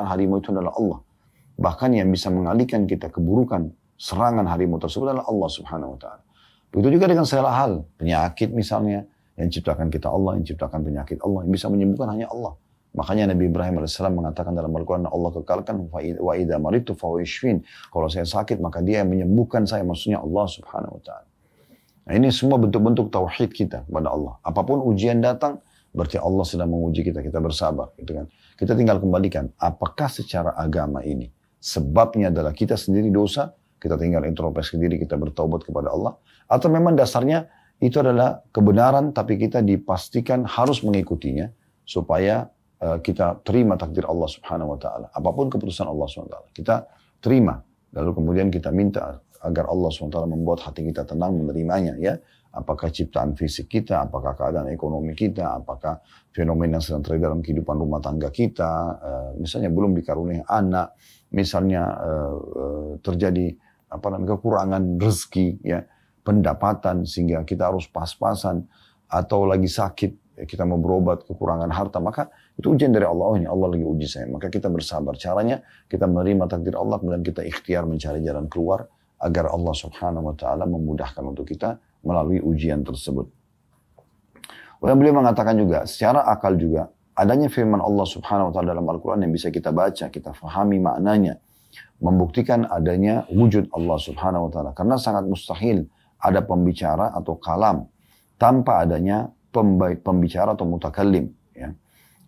harimau itu adalah Allah. Bahkan yang bisa mengalihkan kita keburukan serangan harimau tersebut adalah Allah subhanahu wa ta'ala. Begitu juga dengan segala hal. Penyakit misalnya, yang ciptakan kita Allah, yang ciptakan penyakit Allah, yang bisa menyembuhkan hanya Allah. Makanya Nabi Ibrahim AS mengatakan dalam Al-Quran, Allah kekalkan, wa idha maritu fahuwa yashfin. Kalau saya sakit, maka dia yang menyembuhkan saya, maksudnya Allah subhanahu wa ta'ala. Nah ini semua bentuk-bentuk tauhid kita kepada Allah. Apapun ujian datang, berarti Allah sedang menguji kita, kita bersabar. Gitu kan. Kita tinggal kembalikan, apakah secara agama ini, sebabnya adalah kita sendiri dosa, kita tinggal introspeksi diri, kita bertaubat kepada Allah. Atau memang dasarnya itu adalah kebenaran, tapi kita dipastikan harus mengikutinya, supaya kita terima takdir Allah subhanahu wa ta'ala. Apapun keputusan Allah subhanahu wa ta'ala, kita terima. Lalu kemudian kita minta agar Allah subhanahu wa ta'ala membuat hati kita tenang menerimanya. Ya. Apakah ciptaan fisik kita, apakah keadaan ekonomi kita, apakah fenomena yang sedang terjadi dalam kehidupan rumah tangga kita, misalnya belum dikaruniai anak, misalnya terjadi kekurangan rezeki, ya, pendapatan sehingga kita harus pas-pasan, atau lagi sakit, kita mau berobat kekurangan harta, maka itu ujian dari Allah. Oh ini Allah lagi uji saya, maka kita bersabar. Caranya kita menerima takdir Allah, kemudian kita ikhtiar mencari jalan keluar agar Allah subhanahu wa ta'ala memudahkan untuk kita melalui ujian tersebut. Dan beliau mengatakan juga, secara akal juga, adanya firman Allah subhanahu wa ta'ala dalam Al-Quran yang bisa kita baca, kita fahami maknanya, membuktikan adanya wujud Allah subhanahu wa ta'ala. Karena sangat mustahil ada pembicara atau kalam tanpa adanya pembicara atau mutakallim. Ya.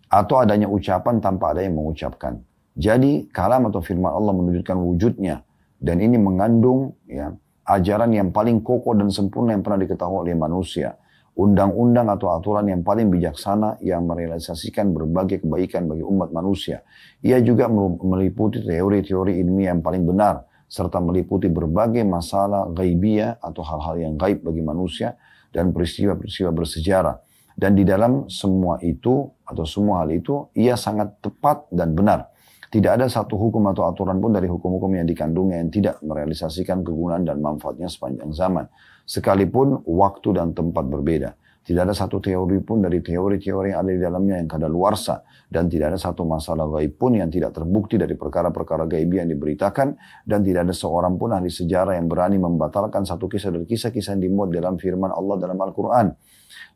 Atau adanya ucapan tanpa ada yang mengucapkan. Jadi kalam atau firman Allah menunjukkan wujudnya. Dan ini mengandung ya, ajaran yang paling kokoh dan sempurna yang pernah diketahui oleh manusia. Undang-undang atau aturan yang paling bijaksana yang merealisasikan berbagai kebaikan bagi umat manusia. Ia juga meliputi teori-teori ilmiah yang paling benar, serta meliputi berbagai masalah gaibiyah atau hal-hal yang gaib bagi manusia dan peristiwa-peristiwa bersejarah. Dan di dalam semua itu atau semua hal itu, ia sangat tepat dan benar. Tidak ada satu hukum atau aturan pun dari hukum-hukum yang dikandungnya yang tidak merealisasikan kegunaan dan manfaatnya sepanjang zaman. Sekalipun waktu dan tempat berbeda. Tidak ada satu teori pun dari teori-teori yang ada di dalamnya yang kadaluarsa. Dan tidak ada satu masalah gaib pun yang tidak terbukti dari perkara-perkara gaib yang diberitakan. Dan tidak ada seorang pun ahli sejarah yang berani membatalkan satu kisah dari kisah-kisah yang dimuat dalam firman Allah dalam Al-Quran.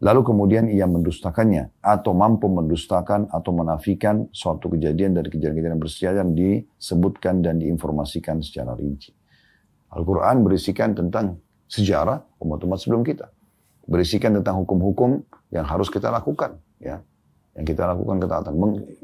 Lalu kemudian ia mendustakannya atau mampu mendustakan atau menafikan suatu kejadian dari kejadian-kejadian bersejarah yang disebutkan dan diinformasikan secara rinci. Al-Quran berisikan tentang sejarah umat-umat sebelum kita. Berisikan tentang hukum-hukum yang harus kita lakukan. Ya. yang kita lakukan ketaatan,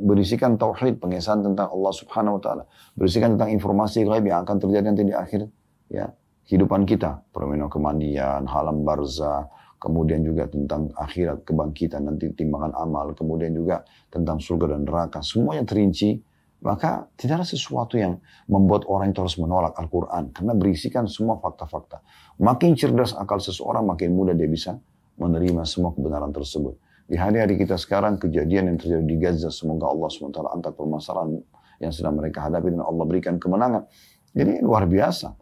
berisikan tauhid, pengesahan tentang Allah Subhanahu wa taala, berisikan tentang informasi gaib yang akan terjadi nanti di akhir ya kehidupan kita, permainan kemandian, alam barzah, kemudian juga tentang akhirat, kebangkitan, nanti timbangan amal, kemudian juga tentang surga dan neraka, semuanya terinci. Maka tidak ada sesuatu yang membuat orang itu harus menolak Al-Quran, karena berisikan semua fakta-fakta. Makin cerdas akal seseorang, makin mudah dia bisa menerima semua kebenaran tersebut. Di hari-hari kita sekarang, kejadian yang terjadi di Gaza, semoga Allah SWT angkat permasalahan yang sedang mereka hadapi dan Allah berikan kemenangan. Jadi luar biasa.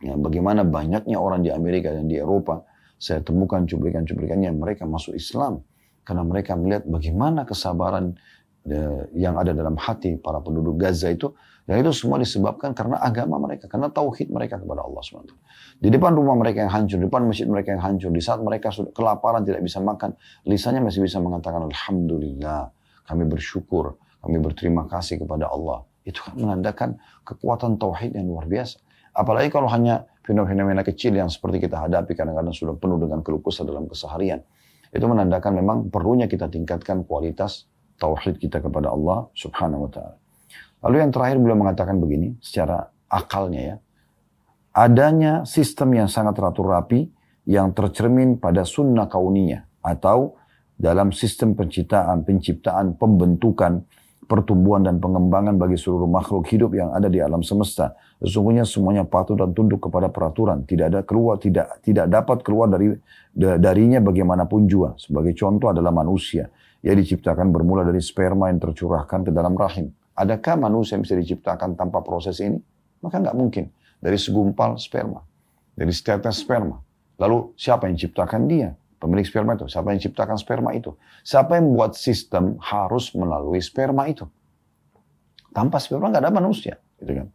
Ya, bagaimana banyaknya orang di Amerika dan di Eropa, saya temukan cuplikan-cuplikannya mereka masuk Islam. Karena mereka melihat bagaimana kesabaran yang ada dalam hati para penduduk Gaza itu. Dan itu semua disebabkan karena agama mereka, karena tauhid mereka kepada Allah SWT. Di depan rumah mereka yang hancur, di depan masjid mereka yang hancur, di saat mereka sudah kelaparan tidak bisa makan, lisannya masih bisa mengatakan Alhamdulillah, kami bersyukur, kami berterima kasih kepada Allah. Itu kan menandakan kekuatan tauhid yang luar biasa. Apalagi kalau hanya fenomena kecil yang seperti kita hadapi kadang-kadang sudah penuh dengan keluh kesah dalam keseharian. Itu menandakan memang perlunya kita tingkatkan kualitas tauhid kita kepada Allah Subhanahu wa taala. Lalu yang terakhir beliau mengatakan begini, secara akalnya ya, adanya sistem yang sangat teratur rapi yang tercermin pada sunnah kauniyah atau dalam sistem penciptaan, pembentukan, pertumbuhan dan pengembangan bagi seluruh makhluk hidup yang ada di alam semesta. Sesungguhnya semuanya patuh dan tunduk kepada peraturan, tidak dapat keluar darinya bagaimanapun jua. Sebagai contoh adalah manusia. Ia diciptakan bermula dari sperma yang tercurahkan ke dalam rahim. Adakah manusia yang bisa diciptakan tanpa proses ini? Maka nggak mungkin. Dari segumpal sperma, dari setetes sperma. Lalu siapa yang ciptakan dia? Pemilik sperma itu. Siapa yang ciptakan sperma itu? Siapa yang membuat sistem harus melalui sperma itu? Tanpa sperma nggak ada manusia. Gitu kan?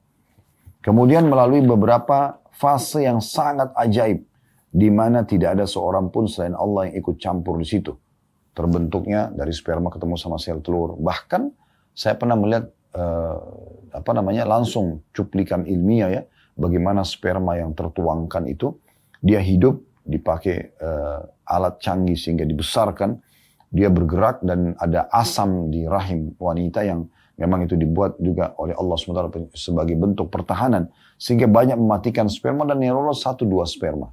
Kemudian melalui beberapa fase yang sangat ajaib, di mana tidak ada seorang pun selain Allah yang ikut campur di situ. Terbentuknya dari sperma ketemu sama sel telur. Bahkan saya pernah melihat langsung cuplikan ilmiah ya, bagaimana sperma yang tertuangkan itu dia hidup dipakai alat canggih sehingga dibesarkan, dia bergerak dan ada asam di rahim wanita yang memang itu dibuat juga oleh Allah SWT sebagai bentuk pertahanan sehingga banyak mematikan sperma dan yang lolos 1-2 sperma.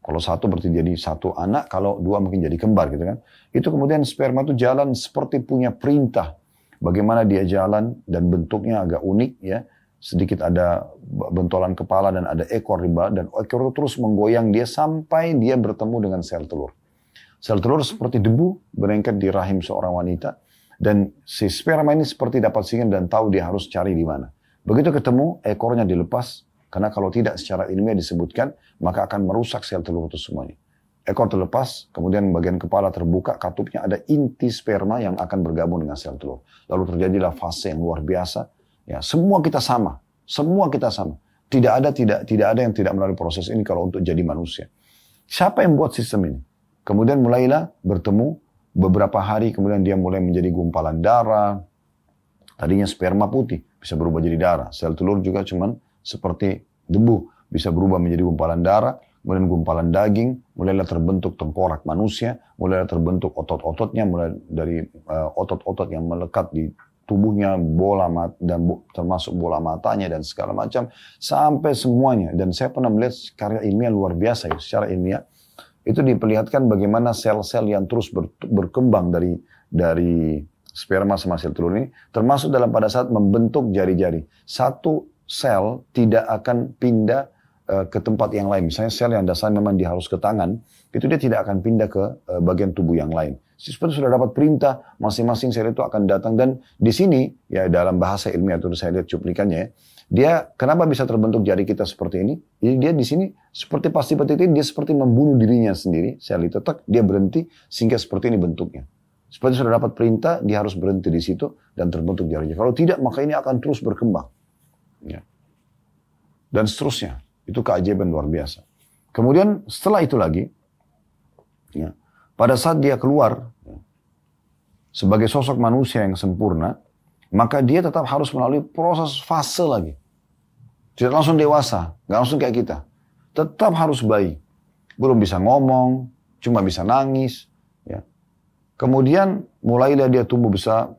Kalau 1 berarti jadi 1 anak, kalau 2 mungkin jadi kembar gitu kan. Itu kemudian sperma itu jalan seperti punya perintah. Bagaimana dia jalan dan bentuknya agak unik ya. Sedikit ada bentolan kepala dan ada ekor di bawah. Dan ekor itu terus menggoyang dia sampai dia bertemu dengan sel telur. Sel telur seperti debu berengket di rahim seorang wanita. Dan si sperma ini seperti dapat sinyal dan tahu dia harus cari di mana. Begitu ketemu, ekornya dilepas. Karena kalau tidak secara ilmiah disebutkan, maka akan merusak sel telur itu semuanya. Ekor terlepas, kemudian bagian kepala terbuka, katupnya ada inti sperma yang akan bergabung dengan sel telur. Lalu terjadilah fase yang luar biasa. Ya, semua kita sama. Semua kita sama. Tidak ada yang tidak melalui proses ini kalau untuk jadi manusia. Siapa yang buat sistem ini? Kemudian mulailah bertemu beberapa hari, kemudian dia mulai menjadi gumpalan darah. Tadinya sperma putih, bisa berubah jadi darah. Sel telur juga cuman seperti debu, bisa berubah menjadi gumpalan darah, kemudian gumpalan daging, mulailah terbentuk tengkorak manusia, mulailah terbentuk otot-ototnya, mulai dari otot-otot yang melekat di tubuhnya, bola mata, dan termasuk bola matanya dan segala macam, sampai semuanya. Dan saya pernah melihat karya ilmiah luar biasa, ya. Secara ilmiah, itu diperlihatkan bagaimana sel-sel yang terus berkembang dari sperma sama sel telur ini, termasuk pada saat membentuk jari-jari. Satu sel tidak akan pindah ke tempat yang lain. Misalnya sel yang dasarnya memang dia harus ke tangan, itu dia tidak akan pindah ke bagian tubuh yang lain. Seperti sudah dapat perintah, masing-masing sel itu akan datang. Dan di sini, ya dalam bahasa ilmiah itu saya lihat cuplikannya, dia kenapa bisa terbentuk jari kita seperti ini? Jadi dia di sini seperti pasti dia seperti membunuh dirinya sendiri. Sel itu dia berhenti sehingga seperti ini bentuknya. Seperti sudah dapat perintah, dia harus berhenti di situ dan terbentuk jari. Kalau tidak, maka ini akan terus berkembang. Ya. Dan seterusnya. Itu keajaiban luar biasa. Kemudian setelah itu lagi, ya, pada saat dia keluar ya, sebagai sosok manusia yang sempurna, maka dia tetap harus melalui proses fase lagi. Tidak langsung dewasa, nggak langsung kayak kita. Tetap harus bayi. Belum bisa ngomong, cuma bisa nangis. Ya. Kemudian mulailah dia tumbuh besar,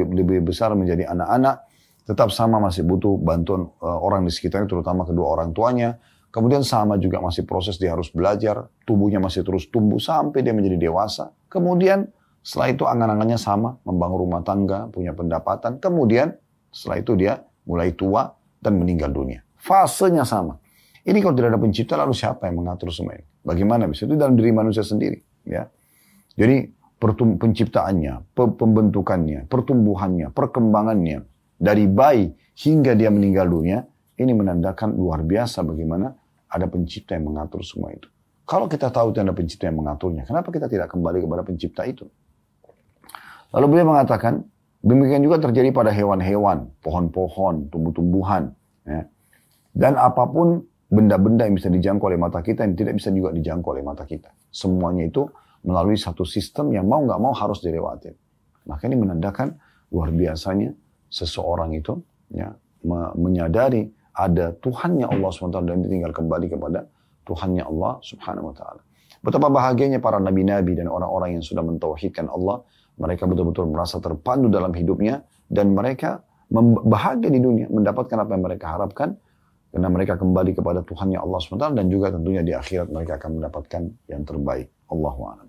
lebih besar menjadi anak-anak, tetap sama masih butuh bantuan orang di sekitarnya, terutama kedua orang tuanya. Kemudian sama juga masih proses dia harus belajar, tubuhnya masih terus tumbuh sampai dia menjadi dewasa. Kemudian setelah itu angan-angannya sama, membangun rumah tangga, punya pendapatan. Kemudian setelah itu dia mulai tua dan meninggal dunia. Fasenya sama. Ini kalau tidak ada pencipta, lalu siapa yang mengatur semua ini? Bagaimana bisa? Itu dalam diri manusia sendiri. Ya. Jadi penciptaannya, pembentukannya, pertumbuhannya, perkembangannya, dari bayi hingga dia meninggal dunia, ini menandakan luar biasa bagaimana ada pencipta yang mengatur semua itu. Kalau kita tahu ada pencipta yang mengaturnya, kenapa kita tidak kembali kepada pencipta itu? Lalu beliau mengatakan, demikian juga terjadi pada hewan-hewan, pohon-pohon, tumbuh-tumbuhan. Ya. Dan apapun benda-benda yang bisa dijangkau oleh mata kita, yang tidak bisa juga dijangkau oleh mata kita. Semuanya itu melalui satu sistem yang mau nggak mau harus dilewati. Maka ini menandakan luar biasanya seseorang itu ya, menyadari ada Tuhannya Allah SWT dan tinggal kembali kepada Tuhannya Allah Subhanahu Wa Taala. Betapa bahagianya para nabi-nabi dan orang-orang yang sudah mentauhidkan Allah. Mereka betul-betul merasa terpandu dalam hidupnya dan mereka bahagia di dunia, mendapatkan apa yang mereka harapkan karena mereka kembali kepada Tuhannya Allah SWT dan juga tentunya di akhirat mereka akan mendapatkan yang terbaik. Allahu a'lam.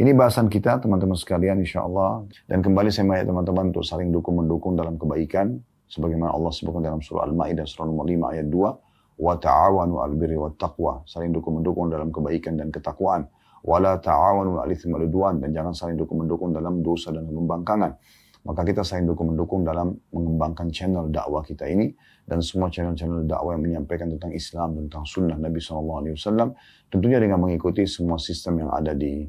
Ini bahasan kita teman-teman sekalian insyaAllah. Dan kembali saya mengajak teman-teman untuk saling dukung-mendukung dalam kebaikan. Sebagaimana Allah sebutkan dalam surah Al-Ma'idah surah nomor 5 ayat 2. Wa ta'awanu al-birri wa taqwa. Saling dukung-mendukung dalam kebaikan dan ketakwaan. Wa la ta'awanu al-ithmi wal-udwan. Dan jangan saling dukung-mendukung dalam dosa dan pembangkangan. Maka kita saling dukung-mendukung dalam mengembangkan channel dakwah kita ini. Dan semua channel-channel dakwah yang menyampaikan tentang Islam, tentang sunnah Nabi SAW. Tentunya dengan mengikuti semua sistem yang ada di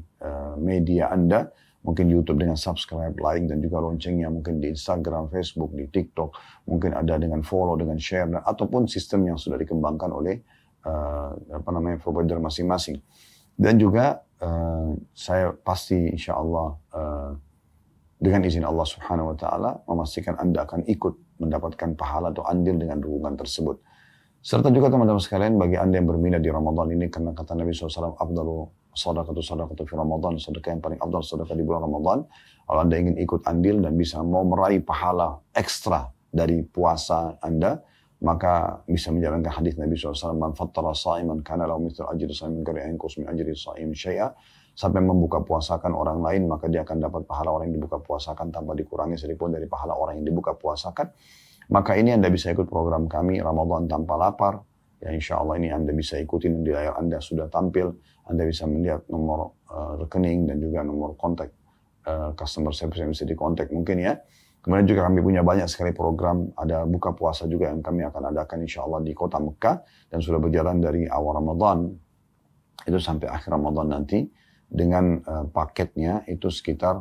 media Anda. Mungkin YouTube dengan subscribe, like, dan juga loncengnya. Mungkin di Instagram, Facebook, di TikTok. Mungkin ada dengan follow, dengan share. Ataupun sistem yang sudah dikembangkan oleh provider masing-masing. Dan juga saya pasti insya Allah dengan izin Allah Subhanahu Wa Taala memastikan Anda akan ikut mendapatkan pahala atau andil dengan dukungan tersebut. Serta juga teman-teman sekalian bagi Anda yang berminat di Ramadan ini karena kata Nabi SAW, Afdalu sadaqatu fi Ramadan, sedekah yang paling afdal sedekah di bulan Ramadan. Kalau Anda ingin ikut andil dan bisa mau meraih pahala ekstra dari puasa Anda, maka bisa menjalankan hadis Nabi SAW, Man fattara sa'iman kana lahu mithlu ajri sa'imin ghairi an yanqus min ajri sha'im syai'a. Sampai membuka puasakan orang lain, maka dia akan dapat pahala orang yang dibuka puasakan tanpa dikurangi sedikitpun dari pahala orang yang dibuka puasakan. Maka ini Anda bisa ikut program kami Ramadan Tanpa Lapar. Ya insya Allah ini Anda bisa ikutin di layar Anda sudah tampil. Anda bisa melihat nomor rekening dan juga nomor kontak customer service yang bisa dikontak mungkin ya. Kemudian juga kami punya banyak sekali program. Ada buka puasa juga yang kami akan adakan insya Allah di kota Mekah. Dan sudah berjalan dari awal Ramadan itu sampai akhir Ramadan nanti. Dengan paketnya itu sekitar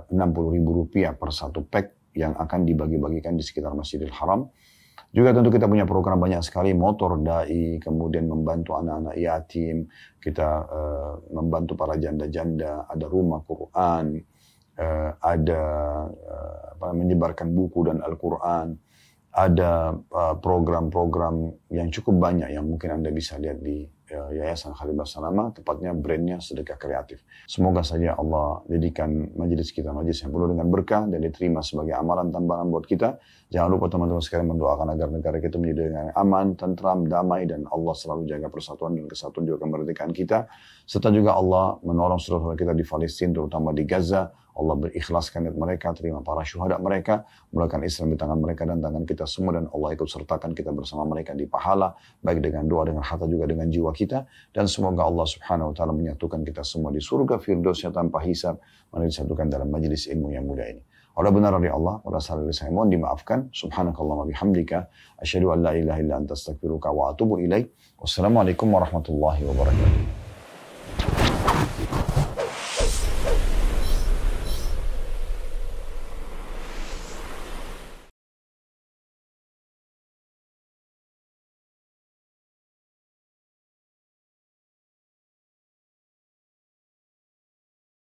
Rp60.000 per satu pack yang akan dibagi-bagikan di sekitar Masjidil Haram. Juga tentu kita punya program banyak sekali, motor dai, kemudian membantu anak-anak yatim, kita membantu para janda-janda, ada rumah Quran, ada menyebarkan buku dan Al-Quran, ada program-program yang cukup banyak yang mungkin Anda bisa lihat di Yayasan Khalil Basalamah, tepatnya brandnya Sedekah Kreatif. Semoga saja Allah jadikan majelis kita majelis yang penuh dengan berkah dan diterima sebagai amalan tambahan buat kita. Jangan lupa teman-teman sekalian mendoakan agar negara kita menjadi dengan aman, tentram, damai, dan Allah selalu jaga persatuan dan kesatuan juga kemerdekaan kita. Serta juga Allah menolong saudara-saudara kita di Palestina, terutama di Gaza. Allah berikhlaskan niat mereka, terima para syuhada mereka, mulakan Islam di tangan mereka dan tangan kita semua, dan Allah ikut sertakan kita bersama mereka di pahala, baik dengan doa, dengan harta, juga dengan jiwa kita. Dan semoga Allah Subhanahu Wa Taala menyatukan kita semua di surga Firdausnya tanpa hisab, mana disatukan dalam majelis ilmu yang mulia ini. Oleh benar dari Allah, pada saat ini saya mohon dimaafkan. Subhanakallahumma bihamdika, asyhadu an la ilaha illa anta astaghfiruka wa atubu ilaik. Wassalamualaikum warahmatullahi wabarakatuh.